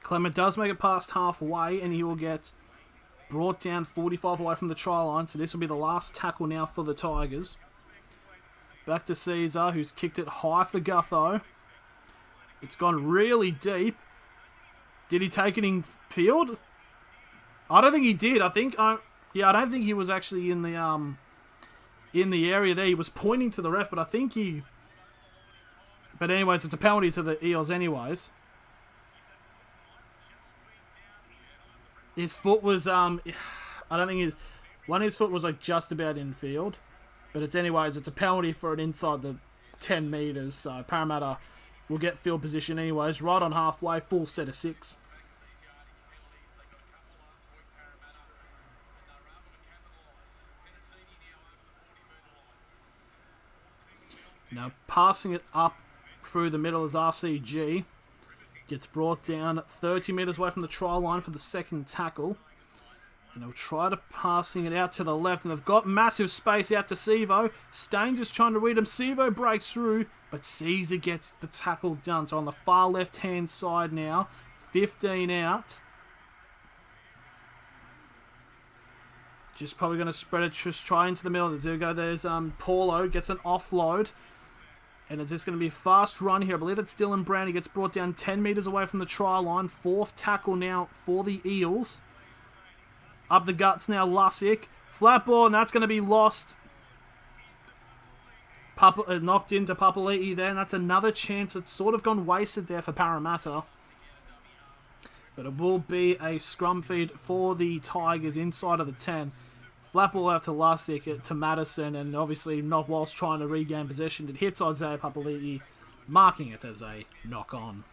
Clemmer does make it past halfway, and he will get brought down 45 away from the try line. So this will be the last tackle now for the Tigers. Back to Caesar, who's kicked it high for Gutho. It's gone really deep. Did he take it in field? I don't think he did. I don't think he was actually in the area there. He was pointing to the ref, but I think he... But anyways, it's a penalty to the Eels anyways. His foot was... I don't think One of his foot was like just about in field. But it's a penalty for it inside the 10 metres. So Parramatta will get field position anyways. Right on halfway, full set of 6. Now passing it up through the middle as RCG. Gets brought down 30 metres away from the try line for the second tackle. And they'll try to passing it out to the left. And they've got massive space out to Sevo. Staines is trying to read him. Sevo breaks through. But Caesar gets the tackle done. So on the far left-hand side now. 15 out. Just probably going to spread it. Just try into the middle. There we go. There's Paulo. Gets an offload. And it's just going to be a fast run here. I believe it's Dylan Brown. He gets brought down 10 metres away from the try line. Fourth tackle now for the Eels. Up the guts now, Lussick. Flat ball, and that's going to be lost. Knocked into Papali'i there, and that's another chance. It's sort of gone wasted there for Parramatta. But it will be a scrum feed for the Tigers inside of the 10. Flat ball out to Lussick, to Madison, and obviously not whilst trying to regain possession. It hits Isaiah Papali'i, marking it as a knock-on.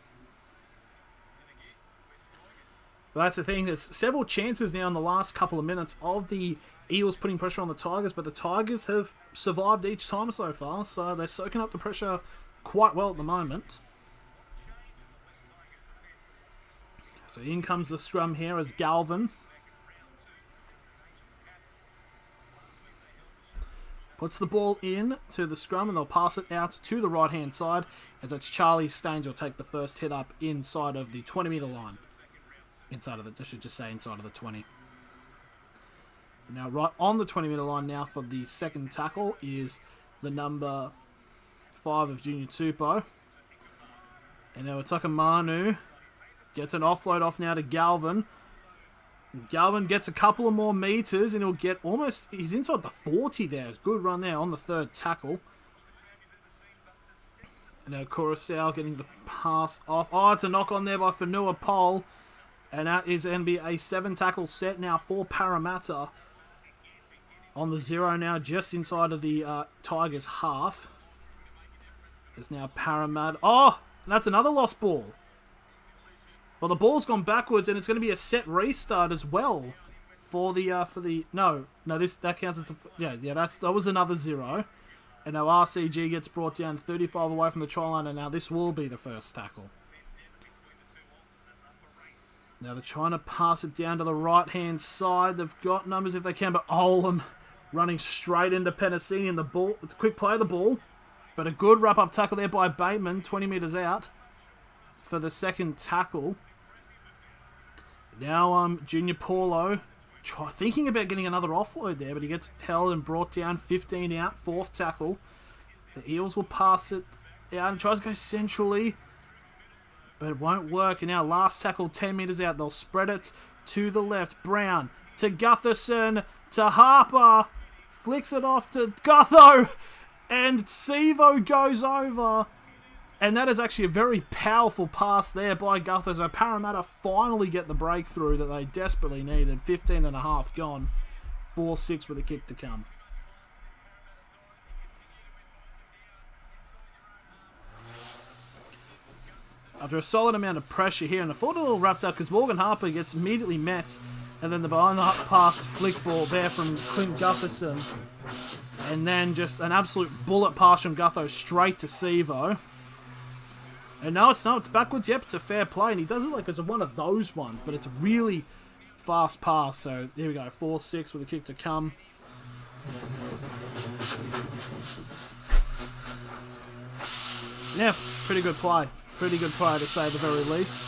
But that's the thing, there's several chances now in the last couple of minutes of the Eels putting pressure on the Tigers, but the Tigers have survived each time so far, so they're soaking up the pressure quite well at the moment. So in comes the scrum here as Galvin puts the ball in to the scrum, and they'll pass it out to the right-hand side, as it's Charlie Staines will take the first hit up inside of the 20-metre line. Inside of the, I should just say inside of the 20. Now, right on the 20-metre line now for the second tackle is the number 5 of Junior Tupou. And now Takamanu gets an offload off now to Galvin. Galvin gets a couple of more metres and he'll get almost, he's inside the 40 there. Good run there on the third tackle. And now Coruscant getting the pass off. Oh, it's a knock on there by Fanua Pole. And that is going to be a 7-tackle set now for Parramatta. On the 0 now, just inside of the Tigers' half. There's now Parramatta. Oh, that's another lost ball. Well, the ball's gone backwards, and it's going to be a set restart as well for the that counts as that was another 0. And now RCG gets brought down 35 away from the try line, and now this will be the first tackle. Now they're trying to pass it down to the right-hand side. They've got numbers if they can, but Olam running straight into Penasini, and the ball. It's a quick play of the ball, but a good wrap-up tackle there by Bateman, 20 metres out for the second tackle. Now Junior Paulo thinking about getting another offload there, but he gets held and brought down, 15 out, fourth tackle. The Eels will pass it out and tries to go centrally, but it won't work. And now last tackle, 10 metres out. They'll spread it to the left. Brown to Gutherson to Harper. Flicks it off to Gutho. And Sevo goes over. And that is actually a very powerful pass there by Gutho. So Parramatta finally get the breakthrough that they desperately needed. 15 and a half gone. 4-6 with a kick to come. After a solid amount of pressure here, and I thought a little wrapped up because Morgan Harper gets immediately met, and then the behind the pass flick ball there from Clint Gutherson, and then just an absolute bullet pass from Gutho straight to Sevo. And no, it's backwards. Yep, it's a fair play, and he does it like it's one of those ones, but it's a really fast pass. So here we go, 4-6 with a kick to come. Yeah, pretty good play. Pretty good play to say the very least.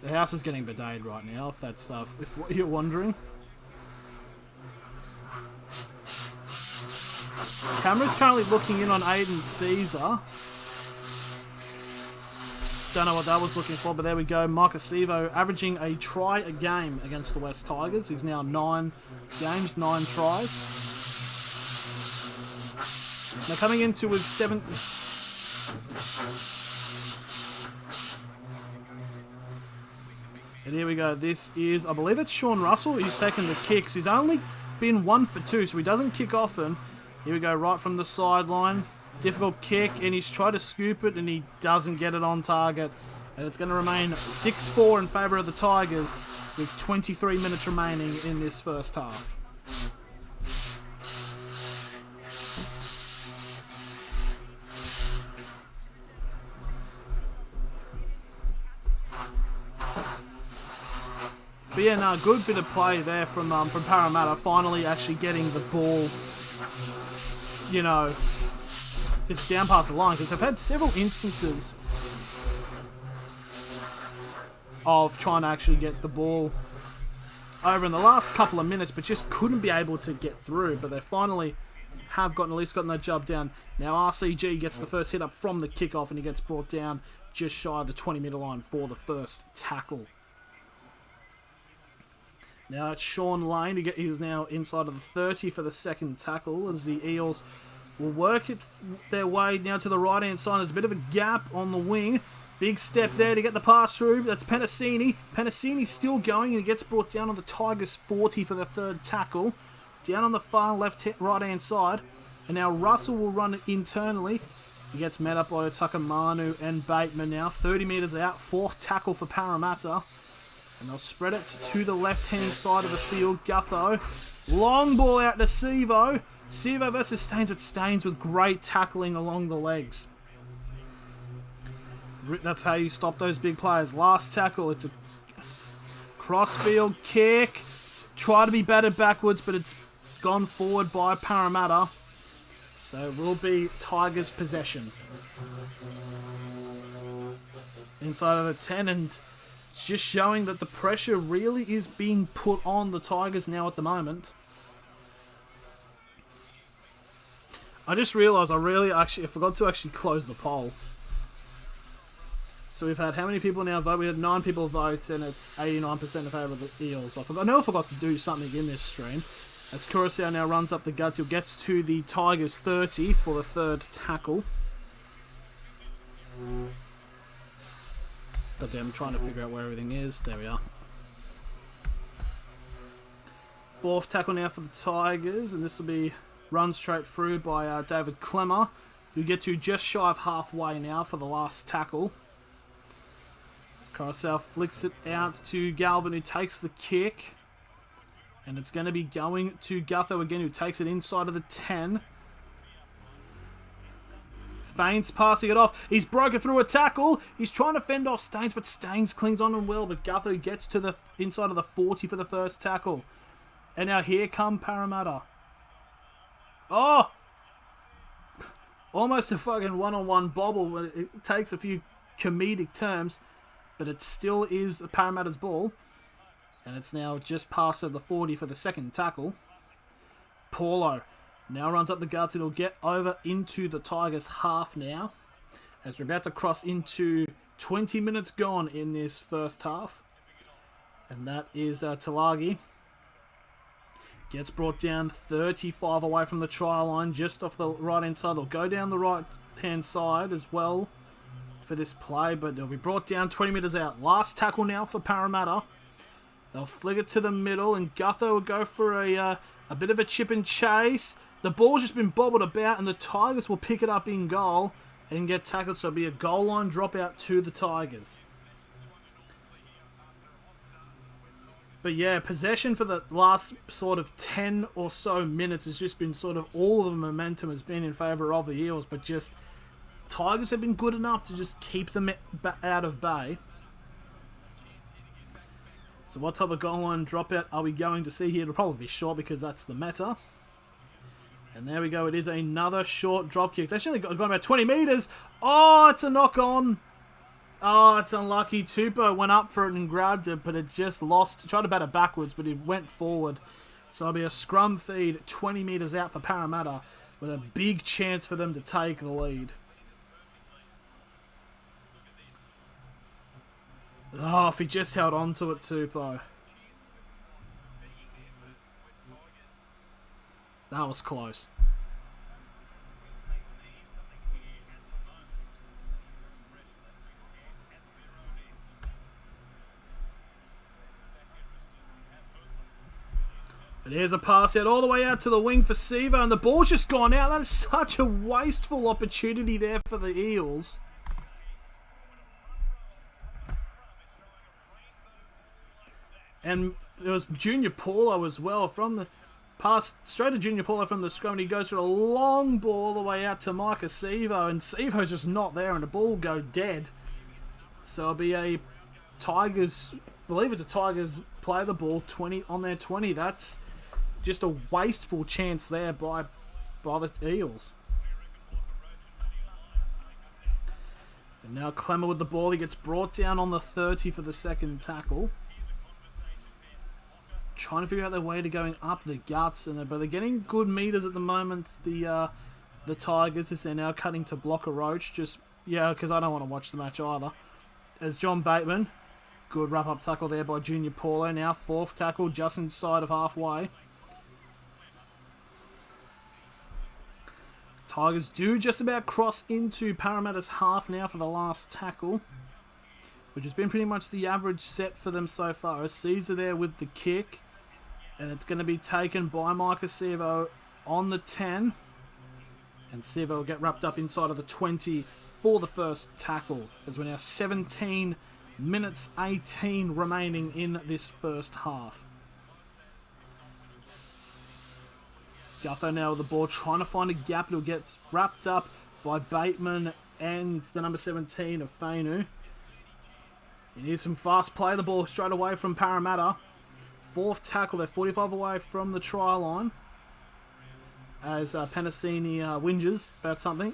The house is getting bedayed right now, if that's if what you're wondering. Camera's currently looking in on Aiden Caesar. Don't know what that was looking for, but there we go. Micah Sevo averaging a try a game against the West Tigers. He's now 9 games, 9 tries. Now coming into with And here we go. This is, I believe it's Sean Russell. He's taking the kicks. He's only been 1 for 2, so he doesn't kick often. Here we go, right from the sideline. Difficult kick, and he's tried to scoop it, and he doesn't get it on target. And it's going to remain 6-4 in favour of the Tigers, with 23 minutes remaining in this first half. But yeah, no, good bit of play there from Parramatta, finally actually getting the ball, you know, just down past the line, because they've had several instances of trying to actually get the ball over in the last couple of minutes, but just couldn't be able to get through. But they finally have at least gotten that job down. Now RCG gets the first hit up from the kickoff, and he gets brought down just shy of the 20-metre line for the first tackle. Now it's Sean Lane. He's now inside of the 30 for the second tackle, as the Eels will work their way now to the right-hand side. There's a bit of a gap on the wing. Big step there to get the pass through. That's Penasini. Penasini's still going, and he gets brought down on the Tigers 40 for the third tackle. Down on the far right-hand side. And now Russell will run it internally. He gets met up by Takamanu and Bateman now. 30 metres out. Fourth tackle for Parramatta. And they'll spread it to the left-hand side of the field. Gutho. Long ball out to Sivo. Sivo versus Staines, but Staines with great tackling along the legs. That's how you stop those big players. Last tackle, it's a cross-field kick. Try to be batted backwards, but it's gone forward by Parramatta. So it will be Tigers' possession. Inside of the 10, and it's just showing that the pressure really is being put on the Tigers now at the moment. I just realised I forgot to actually close the poll. So we've had how many people now vote? We had 9 people vote, and it's 89% in favour of the Eels. I never forgot to do something in this stream. As Curacao now runs up the guts, he gets to the Tigers 30 for the third tackle. Goddamn, I'm trying to figure out where everything is. There we are. Fourth tackle now for the Tigers, and this will be run straight through by David Clemmer, who get to just shy of halfway now for the last tackle. Curacao flicks it out to Galvin, who takes the kick. And it's going to be going to Gutho again, who takes it inside of the 10. Feints passing it off. He's broken through a tackle. He's trying to fend off Staines, but Staines clings on him well. But Gutho gets to the inside of the 40 for the first tackle. And now here come Parramatta. Oh! Almost a fucking one-on-one bobble. It takes a few comedic terms, but it still is Parramatta's ball. And it's now just past the 40 for the second tackle. Paulo now runs up the guts. It'll get over into the Tigers half now, as we're about to cross into 20 minutes gone in this first half. And that is Talagi. Gets brought down 35 away from the try line, just off the right-hand side. They'll go down the right-hand side as well for this play, but they'll be brought down 20 metres out. Last tackle now for Parramatta. They'll flick it to the middle, and Gutho will go for a bit of a chip and chase. The ball's just been bobbled about, and the Tigers will pick it up in goal and get tackled, so it'll be a goal line dropout to the Tigers. But yeah, possession for the last sort of 10 or so minutes has just been sort of all of the momentum has been in favour of the Eels, but just Tigers have been good enough to just keep them out of bay. So what type of goal line dropout are we going to see here? It'll probably be short because that's the meta. And there we go. It is another short drop kick. It's actually gone about 20 metres. Oh, it's a knock on. Oh, it's unlucky. Tupou went up for it and grabbed it, but it just lost. Tried to bat it backwards, but it went forward. So it'll be a scrum feed 20 metres out for Parramatta with a big chance for them to take the lead. Oh, if he just held on to it, Tupou. That was close. And here's a pass out all the way out to the wing for Sevo, and the ball's just gone out. That is such a wasteful opportunity there for the Eels. And it was Junior Paulo as well from the pass straight to Junior Paulo from the scrum, and he goes for a long ball all the way out to Micah Sevo, and Sevo's just not there, and the ball will go dead. So it'll be a Tigers, I believe it's a Tigers play the ball 20 on their 20. That's just a wasteful chance there by the Eels. And now Clemmer with the ball. He gets brought down on the 30 for the second tackle. Trying to figure out their way to going up the guts, but they're getting good meters at the moment. The Tigers, as they're now cutting to block a roach. Because I don't want to watch the match either. As John Bateman, good wrap-up tackle there by Junior Paulo. Now fourth tackle just inside of halfway. Tigers do just about cross into Parramatta's half now for the last tackle, which has been pretty much the average set for them so far. As Caesar there with the kick, and it's going to be taken by Micah Sevo on the 10. And Sevo will get wrapped up inside of the 20 for the first tackle, as we're now 17 minutes 18 remaining in this first half. Gutho now with the ball, trying to find a gap. It'll get wrapped up by Bateman and the number 17 of Fainu. And here's some fast play. The ball straight away from Parramatta. Fourth tackle. They're 45 away from the try line. As Penasini whinges about something.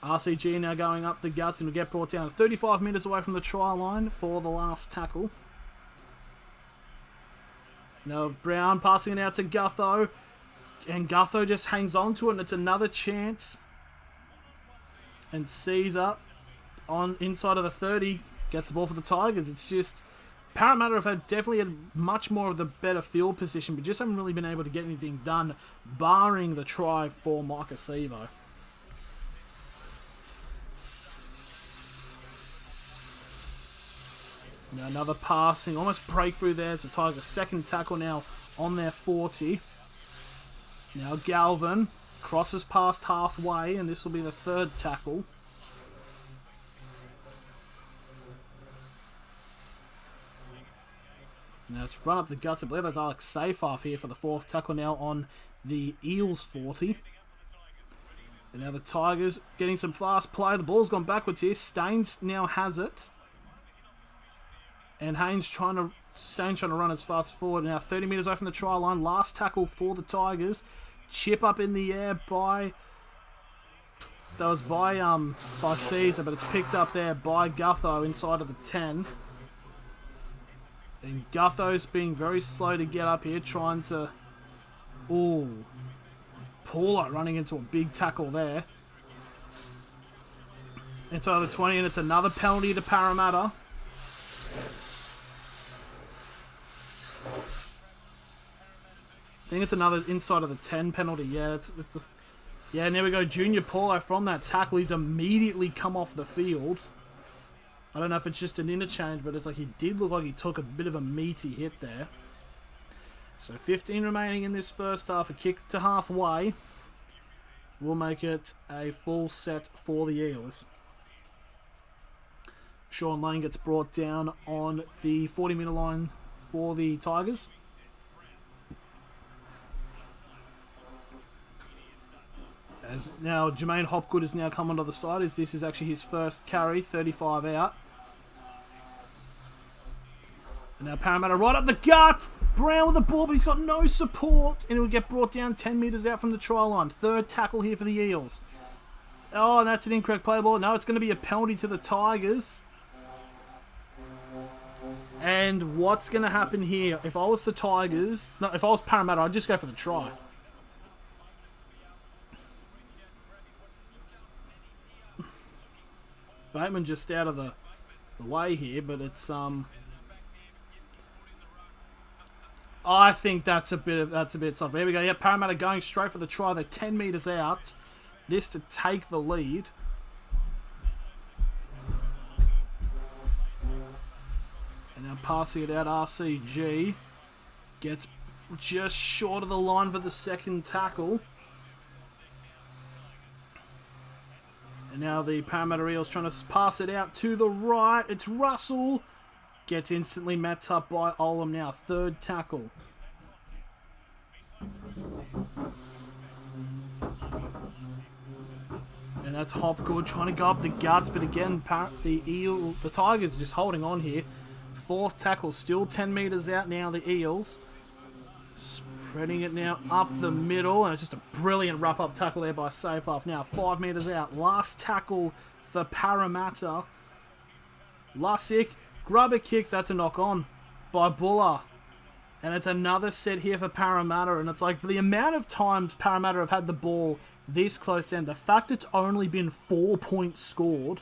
RCG now going up the guts and will get brought down 35 metres away from the try line for the last tackle. Now Brown passing it out to Gutho. And Gutho just hangs on to it, and it's another chance. And Caesar on inside of the 30 gets the ball for the Tigers. It's just Parramatta have definitely had much more of the better field position, but just haven't really been able to get anything done, barring the try for Micah Sevo. Now another passing, almost breakthrough there. It's the Tigers' second tackle now on their 40. Now Galvin crosses past halfway, and this will be the third tackle. Now it's run up the guts. I believe that's Alex Seyfarth here for the fourth tackle now on the Eels 40. And now the Tigers getting some fast play. The ball's gone backwards here. Staines now has it. And Staines trying to run as fast forward. Now 30 metres away from the try line. Last tackle for the Tigers. Chip up in the air by Caesar, but it's picked up there by Gutho inside of the 10. And Gutho's being very slow to get up here, trying to... Ooh. Paulo running into a big tackle there. Inside of the 20, and it's another penalty to Parramatta. I think it's another inside of the 10 penalty. Yeah, yeah, and there we go. Junior Paulo from that tackle. He's immediately come off the field. I don't know if it's just an interchange, but it's like he did look like he took a bit of a meaty hit there. So 15 remaining in this first half. A kick to halfway will make it a full set for the Eels. Sean Lane gets brought down on the 40-metre line for the Tigers. As now Jermaine Hopgood has now come onto the side, as this is actually his first carry, 35 out. And now Parramatta right up the gut. Brown with the ball, but he's got no support. And it will get brought down 10 metres out from the try line. Third tackle here for the Eels. Oh, and that's an incorrect play ball. No, it's going to be a penalty to the Tigers. And what's going to happen here? If I was the Tigers... No, if I was Parramatta, I'd just go for the try. Bateman just out of the way here, but it's I think that's a bit soft. There we go. Yeah, Parramatta going straight for the try. They're 10 metres out. This to take the lead. And now passing it out, RCG gets just short of the line for the second tackle. And now the Parramatta Eels trying to pass it out to the right. It's Russell. Gets instantly met up by Olam now. Third tackle. And that's Hopgood trying to go up the guts. But again, the Tigers just holding on here. Fourth tackle. Still 10 metres out now, the Eels. Spreading it now up the middle. And it's just a brilliant wrap-up tackle there by Safe-Off. Now 5 metres out. Last tackle for Parramatta. Lussick. Grubber kicks. That's a knock-on by Buller. And it's another set here for Parramatta. And it's like, for the amount of times Parramatta have had the ball this close to end, the fact it's only been 4 points scored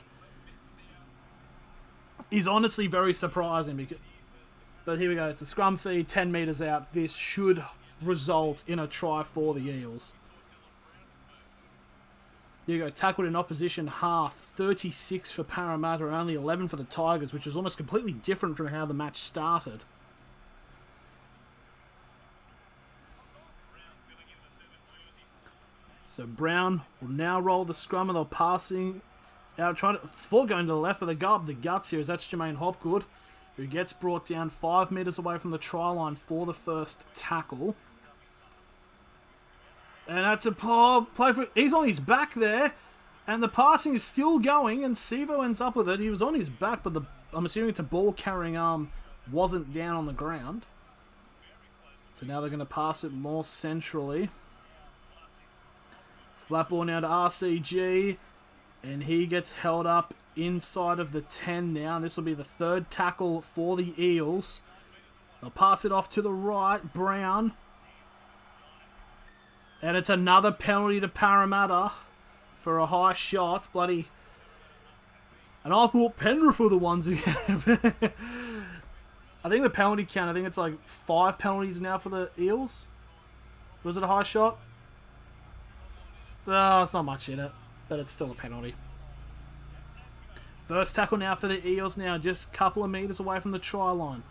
is honestly very surprising. But here we go. It's a scrum feed, 10 metres out. This should result in a try for the Eels. Here you go. Tackled in opposition half. 36 for Parramatta, only 11 for the Tigers, which is almost completely different from how the match started. So Brown will now roll the scrum and they're passing out, trying to, before going to the left, but they go up the guts here as that's Jermaine Hopgood, who gets brought down 5 metres away from the try line for the first tackle. And that's a play for, he's on his back there, and the passing is still going, and Sivo ends up with it. He was on his back, but I'm assuming it's a ball carrying arm wasn't down on the ground. So now they're going to pass it more centrally. Flat ball now to RCG, and he gets held up inside of the 10 now. And this will be the third tackle for the Eels. They'll pass it off to the right, Brown. And it's another penalty to Parramatta for a high shot. Bloody. And I thought Penrith were the ones who I think the penalty count, I think it's like 5 penalties now for the Eels. Was it a high shot? Oh, it's not much in it, but it's still a penalty. First tackle now for the Eels now, just a couple of metres away from the try line.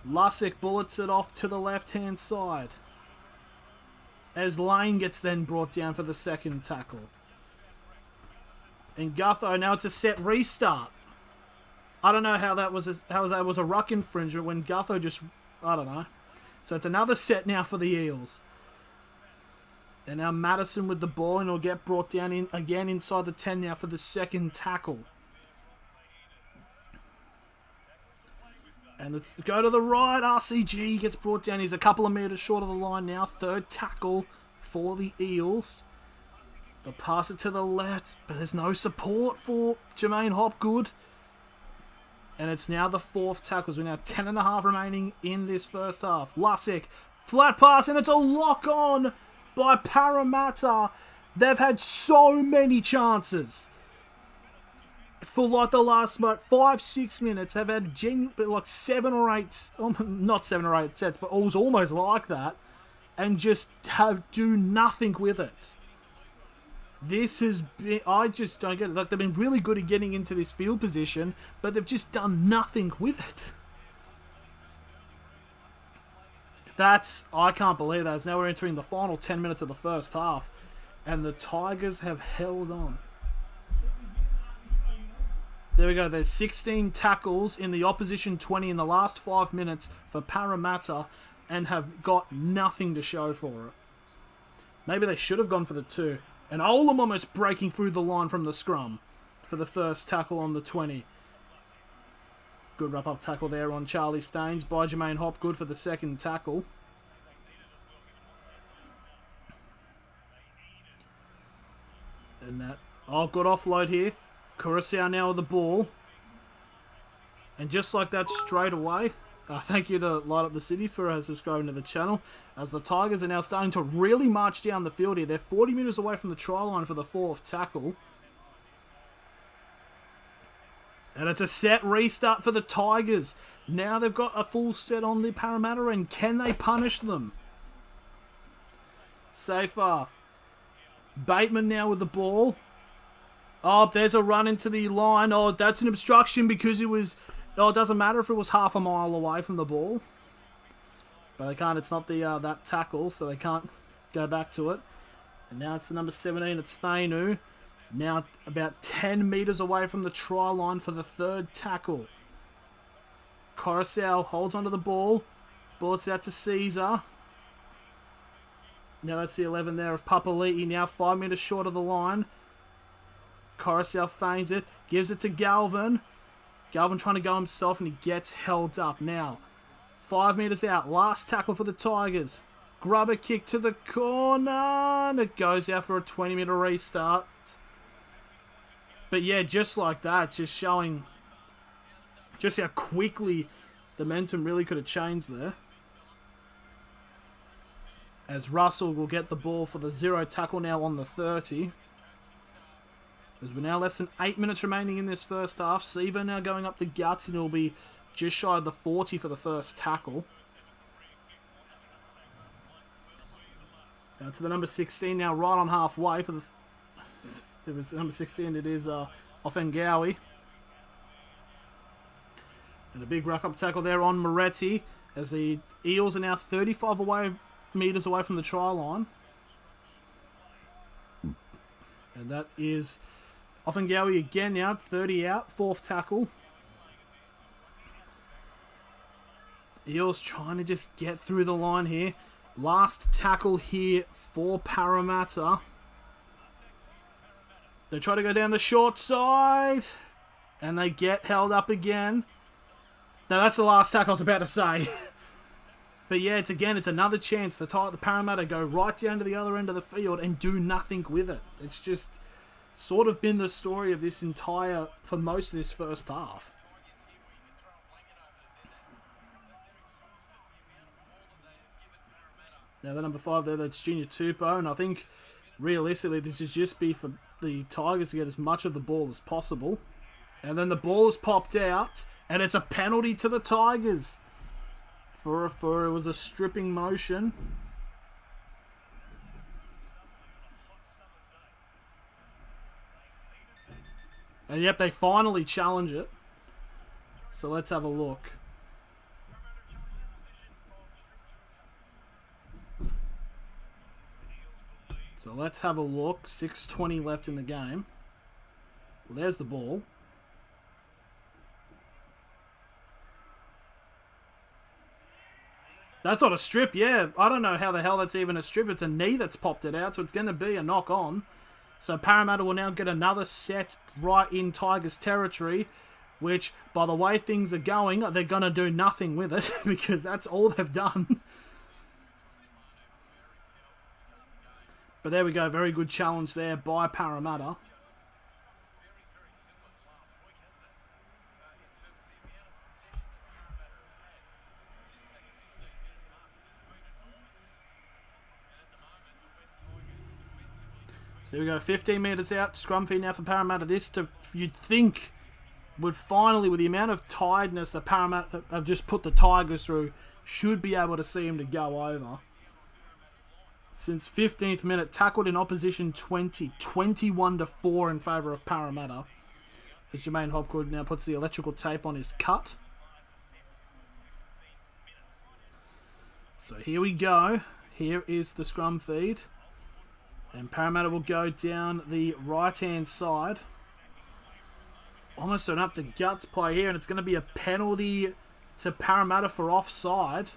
Lussick bullets it off to the left-hand side. As Lane gets then brought down for the second tackle. And Gutho, now it's a set restart. I don't know how that was a ruck infringement when Gutho just, I don't know. So it's another set now for the Eels. And now Madison with the ball, and he'll get brought down in again inside the 10 now for the second tackle. And let's go to the right. RCG gets brought down. He's a couple of metres short of the line now. Third tackle for the Eels. They'll pass it to the left, but there's no support for Jermaine Hopgood. And it's now the fourth tackle. So we're now 10.5 remaining in this first half. Lussick, flat pass, and it's a lock-on by Parramatta. They've had so many chances for like the last 5-6 minutes. They've had like 7 or 8, not 7 or 8 sets, but it was almost like that, and just do nothing with it. This has been, I just don't get it. Like, they've been really good at getting into this field position, but they've just done nothing with it. I can't believe that. It's now we're entering the final 10 minutes of the first half, and the Tigers have held on. There we go. There's 16 tackles in the opposition 20 in the last 5 minutes for Parramatta, and have got nothing to show for it. Maybe they should have gone for the 2. And Olam almost breaking through the line from the scrum for the first tackle on the 20. Good wrap-up tackle there on Charlie Staines by Jermaine Hopgood for the second tackle. And that, good offload here. Curacao now with the ball. And just like that, straight away, thank you to Light Up the City for subscribing to the channel, as the Tigers are now starting to really march down the field here. They're 40 metres away from the try line for the fourth tackle. And it's a set restart for the Tigers. Now they've got a full set on the Parramatta, and can they punish them? Safe off. Bateman now with the ball. Oh, there's a run into the line. Oh, that's an obstruction because it was... Oh, it doesn't matter if it was half a mile away from the ball. But they can't. It's not the that tackle, so they can't go back to it. And now it's the number 17. It's Fainu. Now about 10 metres away from the try line for the third tackle. Coruscant holds onto the ball. Bullets out to Caesar. Now that's the 11 there of Papali'i. Now 5 metres short of the line. Coruscant feigns it. Gives it to Galvin. Galvin trying to go himself and he gets held up. Now 5 metres out. Last tackle for the Tigers. Grubber kick to the corner. And it goes out for a 20-metre restart. But yeah, just like that, just showing just how quickly the momentum really could have changed there. As Russell will get the ball for the 0 tackle now on the 30. As we're now less than 8 minutes remaining in this first half. Seaver now going up the guts and he'll be just shy of the 40 for the first tackle. Now to the number 16 now right on halfway for the... It was number 16, it is Offengawi. And a big ruck-up tackle there on Moretti as the Eels are now 35 metres away from the try line. And that is Offengawi again now, 30 out, 4th tackle. Eels trying to just get through the line here. Last tackle here for Parramatta. They try to go down the short side. And they get held up again. Now that's the last tackle I was about to say. But yeah, it's another chance. The Parramatta go right down to the other end of the field and do nothing with it. It's just sort of been the story of this for most of this first half. Now the number 5 there, that's Junior Tupou. And I think realistically this should just be for the Tigers to get as much of the ball as possible. And then the ball is popped out. And it's a penalty to the Tigers. For it was a stripping motion. And yep, they finally challenge it. So let's have a look. So let's have a look. 6:20 left in the game. Well, there's the ball. That's not a strip, yeah. I don't know how the hell that's even a strip. It's a knee that's popped it out, so it's going to be a knock on. So Parramatta will now get another set right in Tigers territory, which, by the way things are going, they're going to do nothing with it because that's all they've done. But there we go. Very good challenge there by Parramatta. So we go 15 metres out, scrum feed now for Parramatta. You'd think would finally, with the amount of tiredness that Parramatta have just put the Tigers through, should be able to see him to go over. Since 15th minute, tackled in opposition 20, 21-4 in favour of Parramatta. As Jermaine Hopgood now puts the electrical tape on his cut. So here we go. Here is the scrum feed. And Parramatta will go down the right-hand side. Almost an up-the-guts play here, and it's going to be a penalty to Parramatta for offside.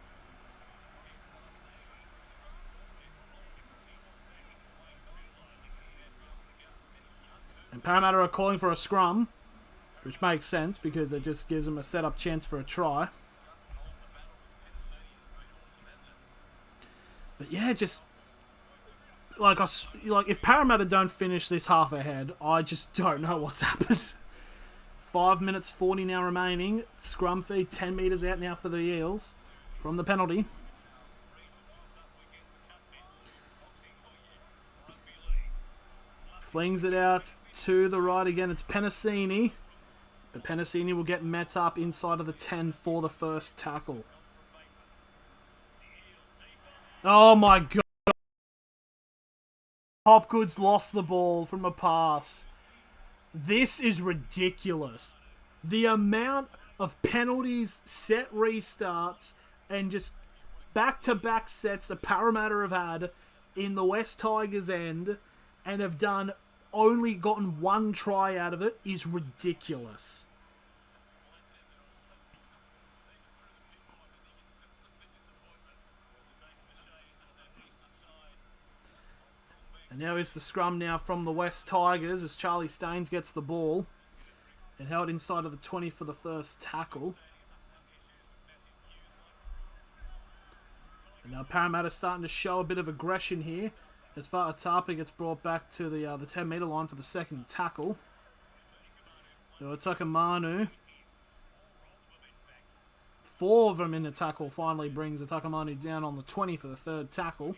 And Parramatta are calling for a scrum, which makes sense because it just gives them a set-up chance for a try. But yeah, just... Like if Parramatta don't finish this half ahead, I just don't know what's happened. 5 minutes 40 now remaining. Scrum feed 10 metres out now for the Eels from the penalty. Flings it out to the right again. It's Penasini. But Penasini will get met up inside of the 10 for the first tackle. Oh my God. Hopgood's lost the ball from a pass. This is ridiculous. The amount of penalties, set restarts, and just back-to-back sets that Parramatta have had in the West Tigers end and have only gotten one try out of it is ridiculous. And now is the scrum now from the West Tigers as Charlie Staines gets the ball and held inside of the 20 for the first tackle. And now Parramatta starting to show a bit of aggression here as Fa'atapa gets brought back to the 10-metre line for the second tackle. Now Takamanu. 4 of them in the tackle finally brings Takamanu down on the 20 for the third tackle.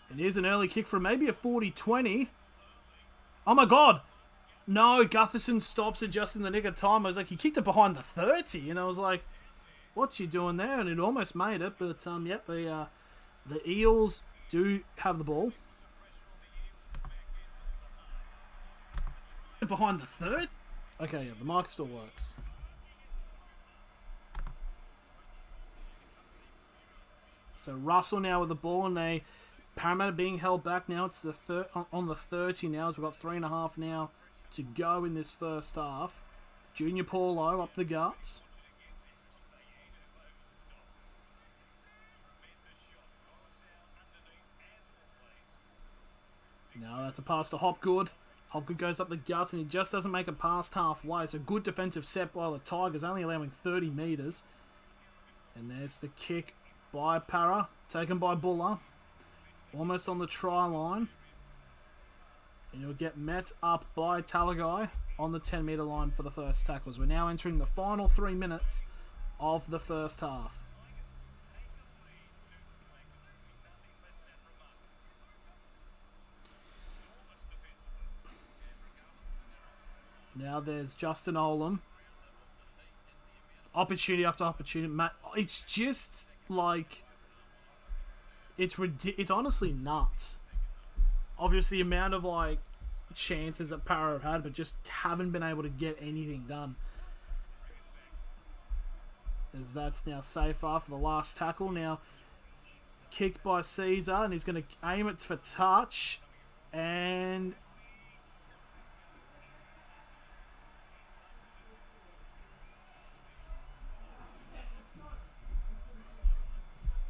And here's an early kick for maybe a 40-20. Oh my god! No, Gutherson stops it just in the nick of time. I was like, he kicked it behind the 30, and I was like, what's you doing there? And it almost made it, but yep, the Eels do have the ball. Behind the 30? Okay, yeah, the mic still works. So Russell now with the ball, and Parramatta being held back now. It's on the 30 now, as we've got 3.5 now to go in this first half. Junior Paulo up the guts. Now that's a pass to Hopgood. Hopgood goes up the guts and he just doesn't make it past halfway. It's a good defensive set by the Tigers, only allowing 30 metres. And there's the kick by Parra, taken by Buller. Almost on the try line. And you'll get met up by Talagai on the 10-metre line for the first tackles. We're now entering the final 3 minutes of the first half. Now there's Justin Olam. Opportunity after opportunity. It's just like... It's honestly nuts. Obviously, the amount of chances that Parra have had, but just haven't been able to get anything done. As that's now safe after the last tackle. Now kicked by Caesar, and he's going to aim it for touch, and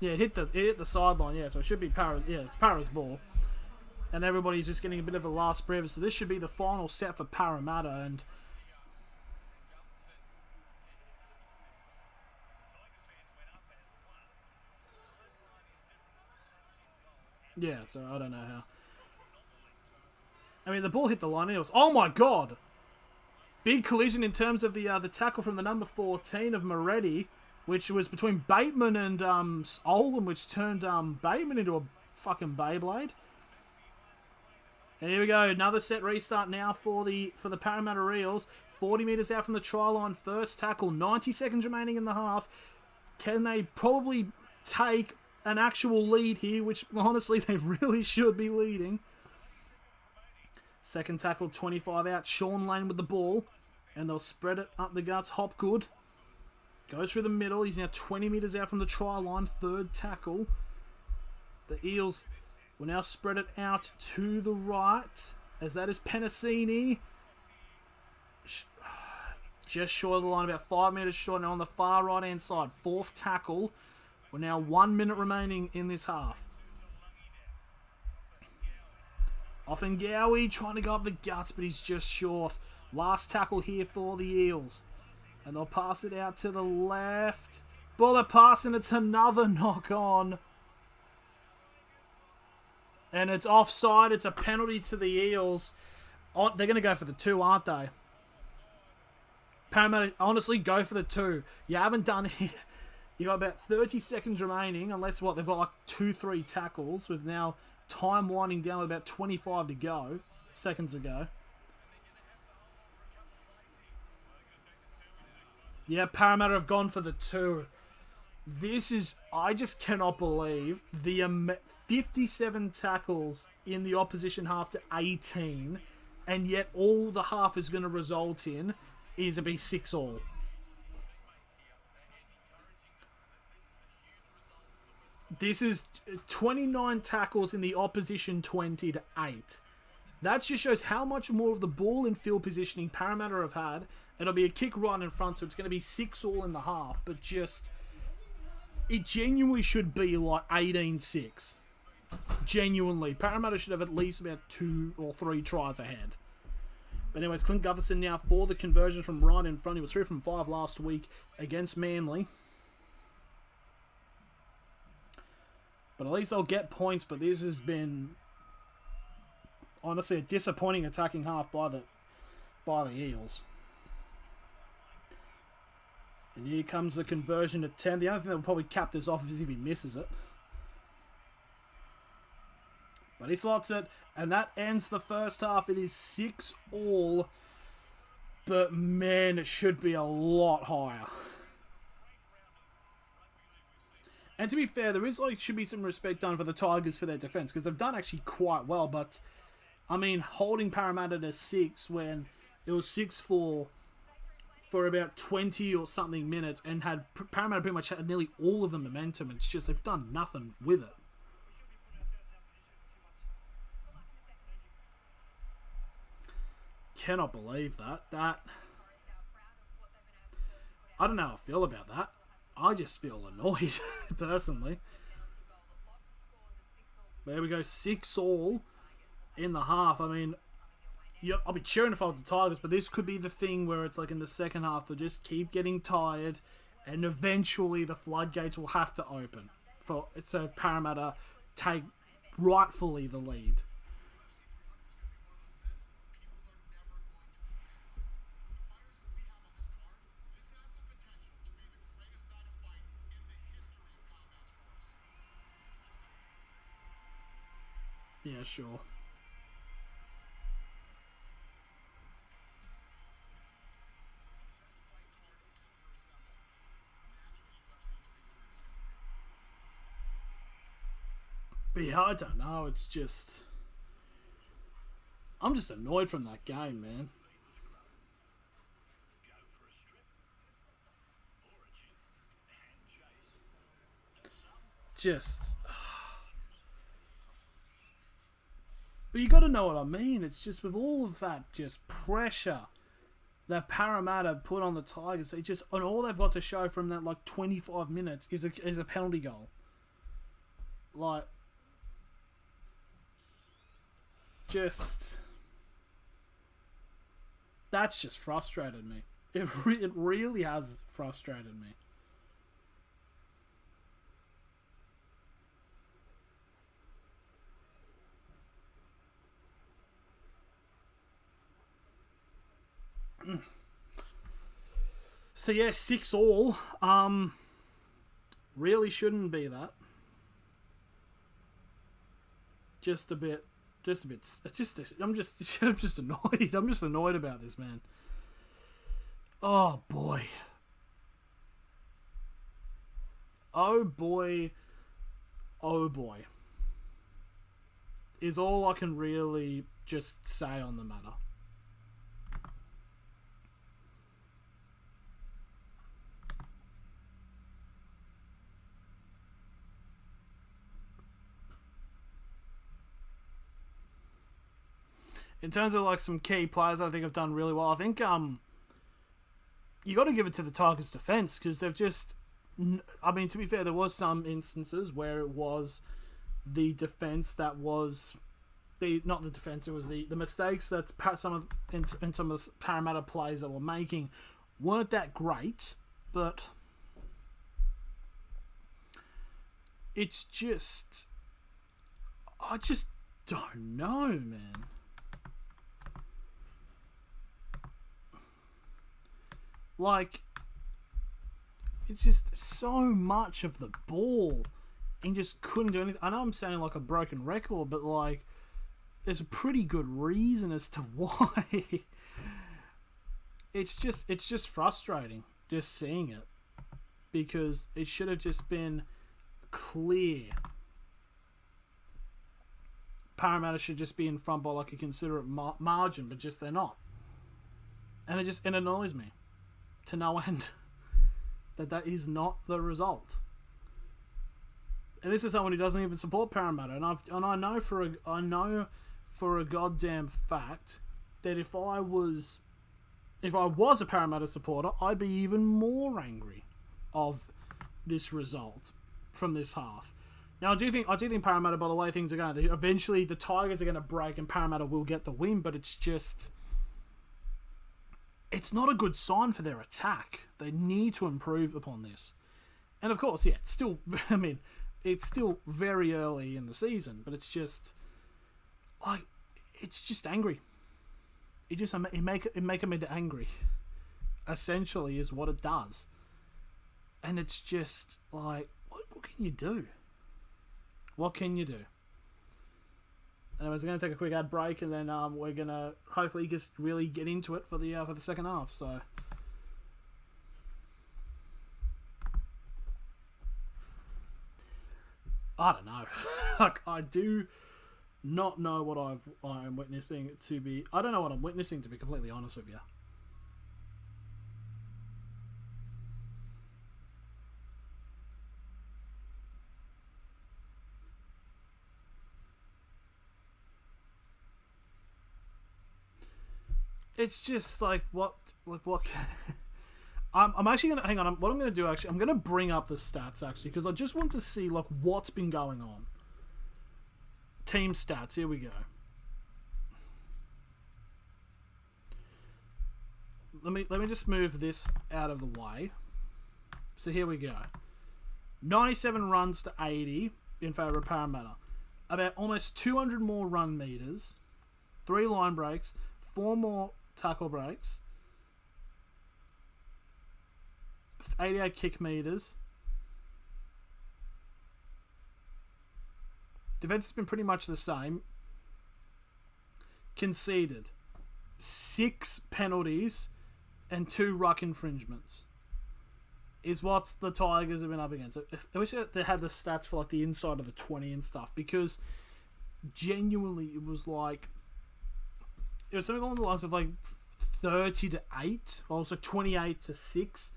yeah, it hit the sideline. Yeah, so it should be Parra's. Yeah, it's Parra's ball. And everybody's just getting a bit of a last breath. So this should be the final set for Parramatta. And yeah, so I don't know how. I mean, the ball hit the line. It was, oh my god! Big collision in terms of the tackle from the number 14 of Moretti, which was between Bateman and Olam, which turned Bateman into a fucking Beyblade. And here we go, another set restart now for the Parramatta Eels. 40 metres out from the try line, first tackle, 90 seconds remaining in the half. Can they probably take an actual lead here, which honestly they really should be leading. Second tackle, 25 out, Sean Lane with the ball. And they'll spread it up the guts, Hopgood. Goes through the middle, he's now 20 metres out from the try line, third tackle. The Eels will now spread it out to the right, as that is Penasini. Just short of the line, about 5 metres short now on the far right-hand side. Fourth tackle. We're now 1 minute remaining in this half. Offengowie trying to go up the guts, but he's just short. Last tackle here for the Eels. And they'll pass it out to the left. Bullet pass, and it's another knock on. And it's offside. It's a penalty to the Eels. They're going to go for the 2, aren't they? Parramatta, honestly, go for the 2. You haven't done it. You've got about 30 seconds remaining, unless, they've got 2-3 tackles, with now time winding down with about 25 to go. Seconds to go. Yeah, Parramatta have gone for the 2. This is... I just cannot believe the 57 tackles in the opposition half to 18. and yet all the half is going to result in is to be 6-all. This is 29 tackles in the opposition 20 to 8. That just shows how much more of the ball and field positioning Parramatta have had. It'll be a kick right in front, so it's going to be 6-all in the half. But just, it genuinely should be like 18-6. Genuinely. Parramatta should have at least about 2 or 3 tries ahead. But anyways, Clint Gutherson now for the conversion from right in front. He was 3 from 5 last week against Manly. But at least they'll get points. But this has been, honestly, a disappointing attacking half by the Eels. And here comes the conversion at 10. The only thing that will probably cap this off is if he misses it. But he slots it, and that ends the first half. It is 6-all. But man, it should be a lot higher. And to be fair, there is should be some respect done for the Tigers for their defence, because they've done actually quite well. But I mean, holding Parramatta to 6 when it was 6-4 for about 20 or something minutes, and had Parramatta pretty much had nearly all of the momentum. It's just they've done nothing with it. Cannot believe that. I don't know how I feel about that. I just feel annoyed, personally. There we go, 6-all in the half. I mean, I'll be cheering if I was the Tigers, but this could be the thing where it's like in the second half, they'll just keep getting tired, and eventually the floodgates will have to open. So Parramatta take rightfully the lead. Yeah, sure. But yeah, I don't know. It's just, I'm just annoyed from that game, man. Just, but you got to know what I mean. It's just with all of that just pressure that Parramatta put on the Tigers, it just, and all they've got to show from that like 25 minutes is a penalty goal. Like, just, that's just frustrated me. It really has frustrated me. So yeah, 6-all. Really shouldn't be that. Just a bit. I'm just annoyed. I'm just annoyed about this, man. Oh boy. Oh boy. Oh boy. Is all I can really just say on the matter. In terms of like some key players, I think have done really well. I think you got to give it to the Tigers' defense, because they've just, I mean, to be fair, there was some instances where it was the defense that was not the defense. It was the mistakes that some of the Parramatta players that were making weren't that great, but it's just, I just don't know, man. Like, it's just so much of the ball and just couldn't do anything. I know I'm sounding like a broken record, but like, there's a pretty good reason as to why. It's just frustrating just seeing it, because it should have just been clear. Parramatta should just be in front by like a considerate margin, but just they're not. And it annoys me to no end that is not the result. And this is someone who doesn't even support Parramatta, and I know for a goddamn fact that if I was a Parramatta supporter, I'd be even more angry of this result from this half. Now, I do think Parramatta, by the way things are going, eventually the Tigers are going to break and Parramatta will get the win, but it's not a good sign for their attack. They need to improve upon this. And of course, yeah, it's still very early in the season, but it's just angry. It make me angry. Essentially, is what it does. And it's just like, what can you do? What can you do? Anyways, I'm going to take a quick ad break, and then we're going to hopefully just really get into it for the second half. So, I don't know. Like, I do not know what I'm witnessing to be. I don't know what I'm witnessing, to be completely honest with you. It's just like what. I'm actually gonna hang on. What I'm gonna do actually, I'm gonna bring up the stats actually, because I just want to see like what's been going on. Team stats. Here we go. Let me just move this out of the way. So here we go. 97 runs to 80 in favour of Parramatta. About almost 200 more run meters. 3 line breaks. 4 more tackle breaks, 88 kick meters. Defense has been pretty much the same. Conceded 6 penalties and 2 ruck infringements is what the Tigers have been up against. I wish they had the stats for like the inside of the 20 and stuff, because genuinely it was something along the lines of like 30-8, also 28-6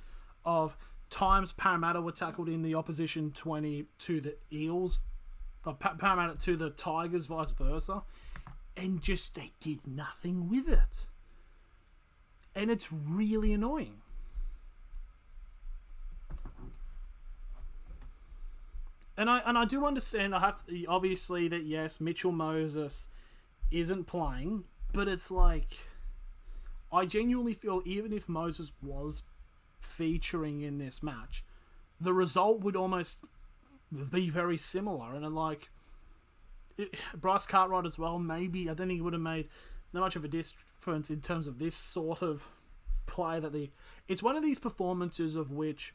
of times Parramatta were tackled in the opposition 20 to the Eels, Parramatta to the Tigers, vice versa, and just they did nothing with it, and it's really annoying. And I do understand. I have to, obviously, that yes, Mitchell Moses isn't playing. But it's like, I genuinely feel even if Moses was featuring in this match, the result would almost be very similar. And then like, Bryce Cartwright as well, maybe, I don't think it would have made that much of a difference in terms of this sort of play. It's one of these performances of which,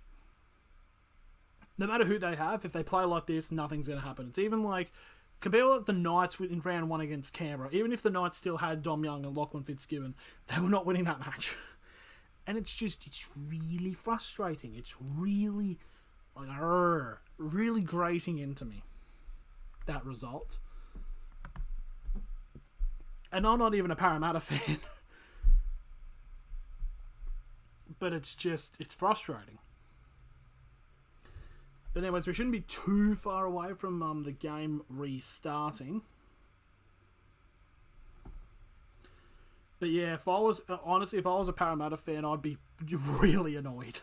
no matter who they have, if they play like this, nothing's going to happen. It's even like, compare like the Knights in round 1 against Canberra. Even if the Knights still had Dom Young and Lachlan Fitzgibbon, they were not winning that match. And it's really frustrating. It's really, like, really grating into me, that result. And I'm not even a Parramatta fan. But it's frustrating. But anyways, we shouldn't be too far away from the game restarting. But yeah, if I was a Parramatta fan, I'd be really annoyed,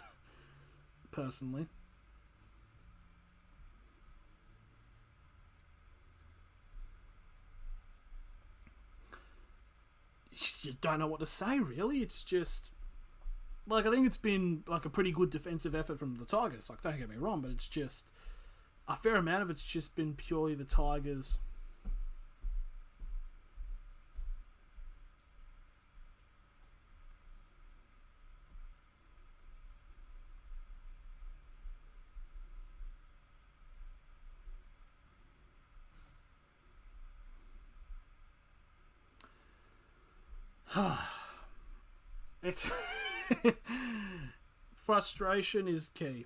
personally. You don't know what to say, really. It's just, like, I think it's been like a pretty good defensive effort from the Tigers. Like, don't get me wrong, but it's just a fair amount of it's just been purely the Tigers. It's frustration is key.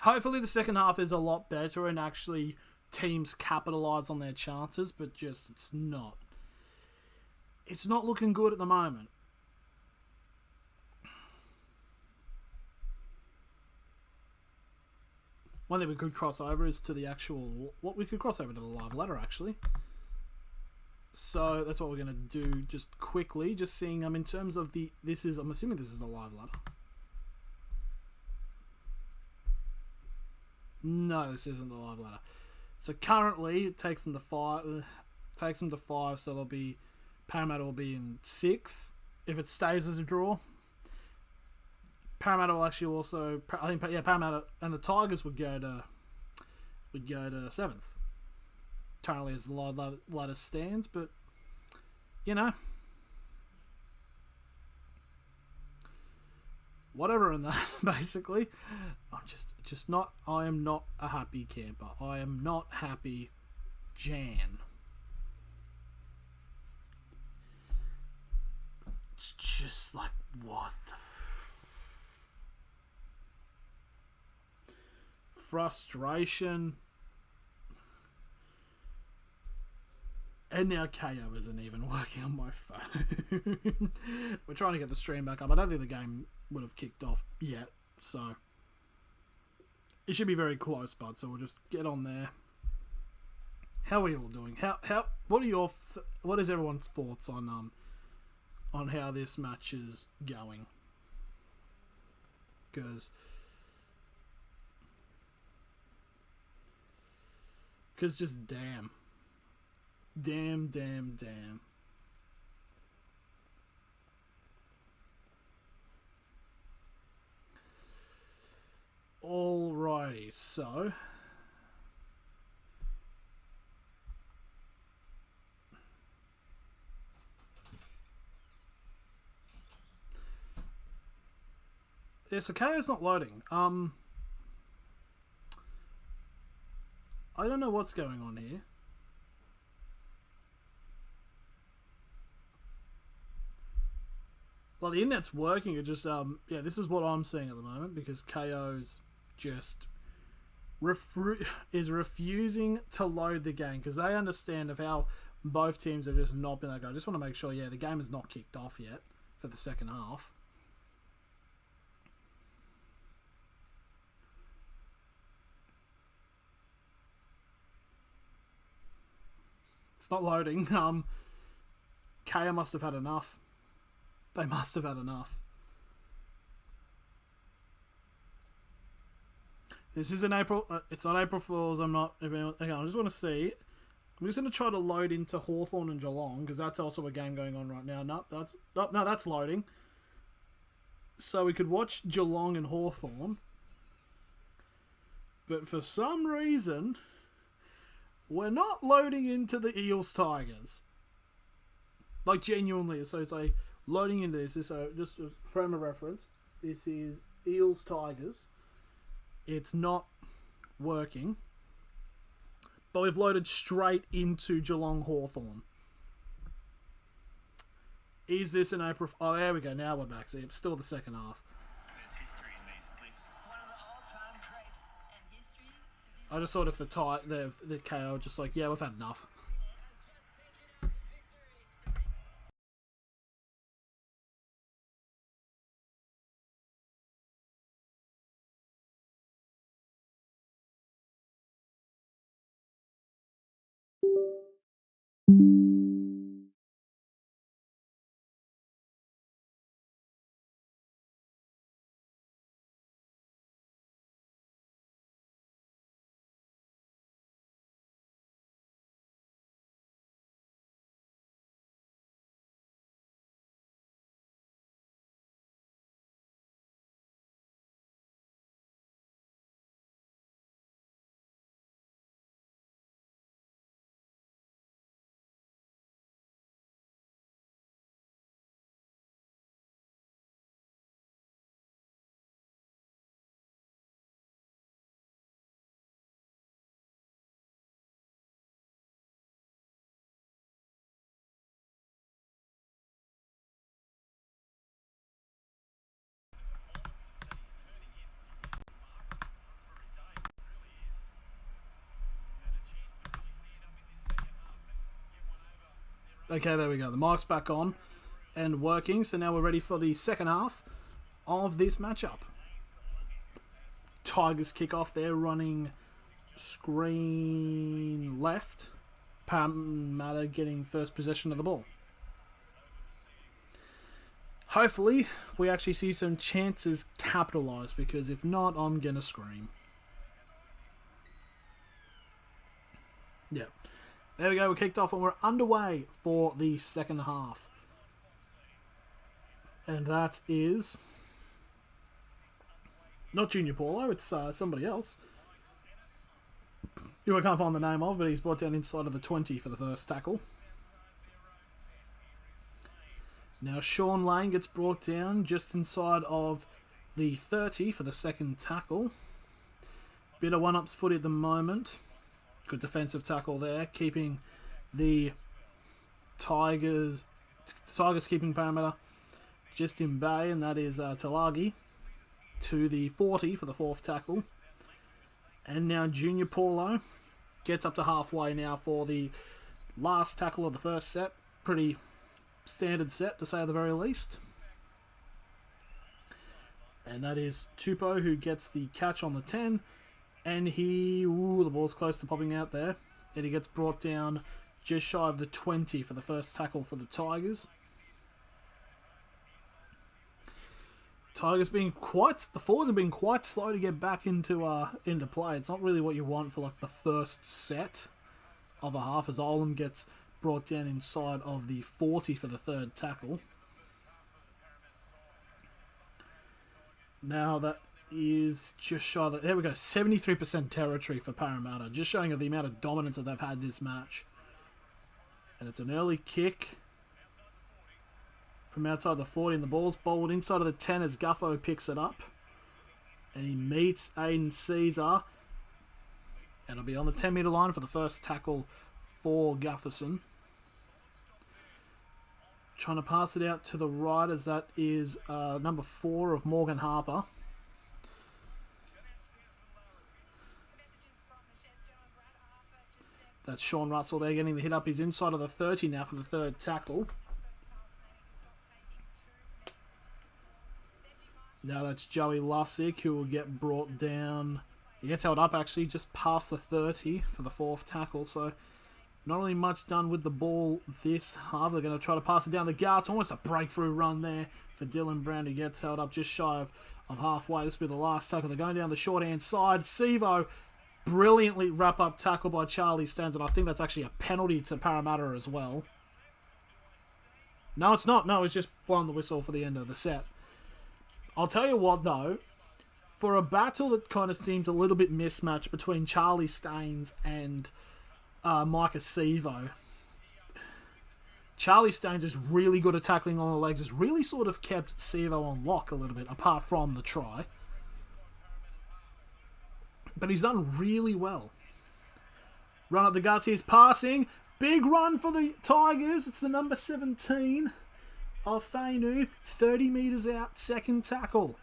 Hopefully the second half is a lot better and actually teams capitalise on their chances, but just it's not looking good at the moment. One thing we could cross over is to the actual... What we could cross over to the live ladder, actually. So that's what we're going to do just quickly. Just seeing, in terms of the... I'm assuming this is the live ladder. No, this isn't the live ladder. So currently, it takes them to 5. So they'll be... Parramatta will be in 6th. If it stays as a draw... Parramatta will actually also... I think, yeah, Parramatta and the Tigers would go to 7th. Currently as the ladder stands, but, you know. Whatever in that, basically. I'm just not... I am not a happy camper. I am not happy Jan. It's just like, what the... Frustration. And now KO isn't even working on my phone. We're trying to get the stream back up. I don't think the game would have kicked off yet, so it should be very close, bud. So we'll just get on there. How are you all doing? What is everyone's thoughts on how this match is going? Because just damn. Alrighty, so yeah, so KO's not loading. I don't know what's going on here. Well, the internet's working. It just, yeah, this is what I'm seeing at the moment because KO's just is refusing to load the game because they understand of how both teams have just not been that good. I just want to make sure, yeah, the game is not kicked off yet for the second half. It's not loading. KO must have had enough. They must have had enough. This is an April... it's not April Fool's. I'm not... Hang on, I just want to see. I'm just going to try to load into Hawthorn and Geelong, because that's also a game going on right now. No, that's loading. So we could watch Geelong and Hawthorn. But for some reason, we're not loading into the Eels Tigers. Like, genuinely. So it's like... Loading into this, so just a frame of reference, this is Eels Tigers. It's not working, but we've loaded straight into Geelong Hawthorn. Is this an April? Oh, there we go. Now we're back. See, it's still the second half. There's history in these cliffs. One of the all-time greats and history. I just thought if the KO just like, yeah, we've had enough. Okay, there we go. The mic's back on and working. So now we're ready for the second half of this matchup. Tigers kick off. They're running screen left. Parramatta getting first possession of the ball. Hopefully, we actually see some chances capitalised, because if not, I'm going to scream. Yeah. There we go, we're kicked off and we're underway for the second half. And that is not Junior Paulo, it's somebody else, who I can't find the name of, but he's brought down inside of the 20 for the first tackle. Now Sean Lane gets brought down just inside of the 30 for the second tackle. Bit of one-ups footy at the moment. Good defensive tackle there, keeping the Tigers keeping Parramatta just in bay, and that is Talagi to the 40 for the fourth tackle. And now Junior Paulo gets up to halfway now for the last tackle of the first set. Pretty standard set, to say the very least. And that is Tupou, who gets the catch on the 10. And the ball's close to popping out there. And he gets brought down just shy of the 20 for the first tackle for the Tigers. The forwards have been quite slow to get back into play. It's not really what you want for like the first set of a half, as Olam gets brought down inside of the 40 for the third tackle. Now that is just shy of there we go, 73% territory for Parramatta, just showing of the amount of dominance that they've had this match. And it's an early kick from outside the 40, and the ball's bowled inside of the 10 as Guffo picks it up. And he meets Aiden Caesar. And it'll be on the 10-metre line for the first tackle for Gutherson. Trying to pass it out to the right, as that is number 4 of Morgan Harper. That's Sean Russell there getting the hit up. He's inside of the 30 now for the third tackle. Now that's Joey Lussick, who will get brought down. He gets held up actually just past the 30 for the fourth tackle. So not really much done with the ball this half. They're going to try to pass it down the guards. Almost a breakthrough run there for Dylan Brown, who gets held up just shy of halfway. This will be the last tackle. They're going down the short-hand side. Sevo, brilliantly wrap-up tackle by Charlie Staines, and I think that's actually a penalty to Parramatta as well. No, it's not. No, it's just blowing the whistle for the end of the set. I'll tell you what, though, for a battle that kind of seems a little bit mismatched between Charlie Staines and Micah Sevo, Charlie Staines is really good at tackling on the legs. Has really sort of kept Sevo on lock a little bit, apart from the try. But he's done really well. Run up the guts, he's passing. Big run for the Tigers. It's the number 17 of Fainu. 30 metres out, second tackle.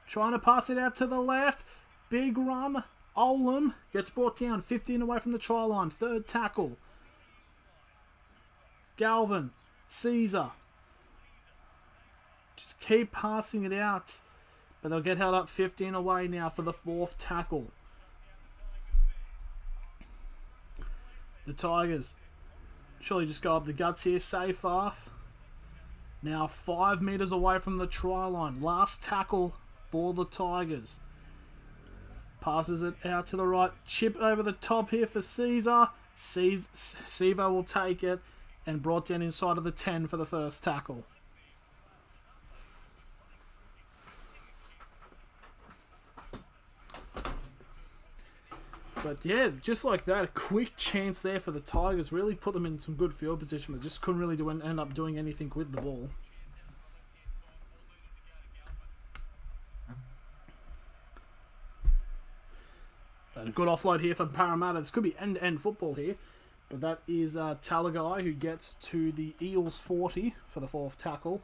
Trying to pass it out to the left. Big run. Olam gets brought down. 15 away from the try line. Third tackle. Galvin. Caesar. Just keep passing it out. But they'll get held up 15 away now for the fourth tackle. The Tigers surely just go up the guts here. Seyfarth. Now 5 metres away from the try line. Last tackle for the Tigers. Passes it out to the right. Chip over the top here for Caesar. Sevo will take it and brought down inside of the 10 for the first tackle. But yeah, just like that, a quick chance there for the Tigers. Really put them in some good field position, but just couldn't really end up doing anything with the ball. And a good offload here for Parramatta. This could be end-to-end football here. But that is Talagai, who gets to the Eels 40 for the fourth tackle.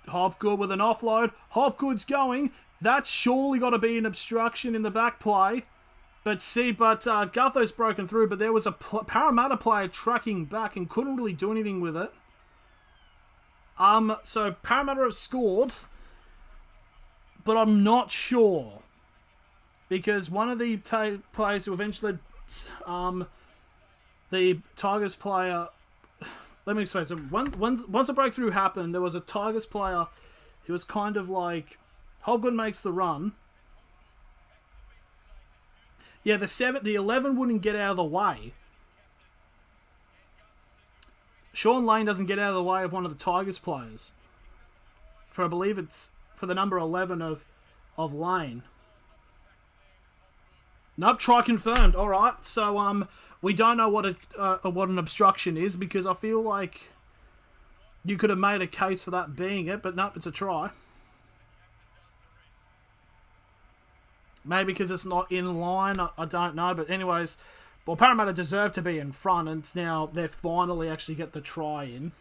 Hopgood with an offload. Hopgood's going. That's surely got to be an obstruction in the back play. Gutho's broken through, but there was a Parramatta player tracking back and couldn't really do anything with it. So Parramatta have scored, but I'm not sure. Because one of the players who eventually, the Tigers player, let me explain. So once a breakthrough happened, there was a Tigers player who was kind of like, Hobgood makes the run. Yeah, the 11 wouldn't get out of the way. Sean Lane doesn't get out of the way of one of the Tigers players. I believe it's for the number 11 of Lane. Nope, try confirmed. All right, so we don't know what an obstruction is, because I feel like you could have made a case for that being it, but nope, it's a try. Maybe because it's not in line, I don't know. But anyways, well, Parramatta deserve to be in front, and now they're finally actually get the try in.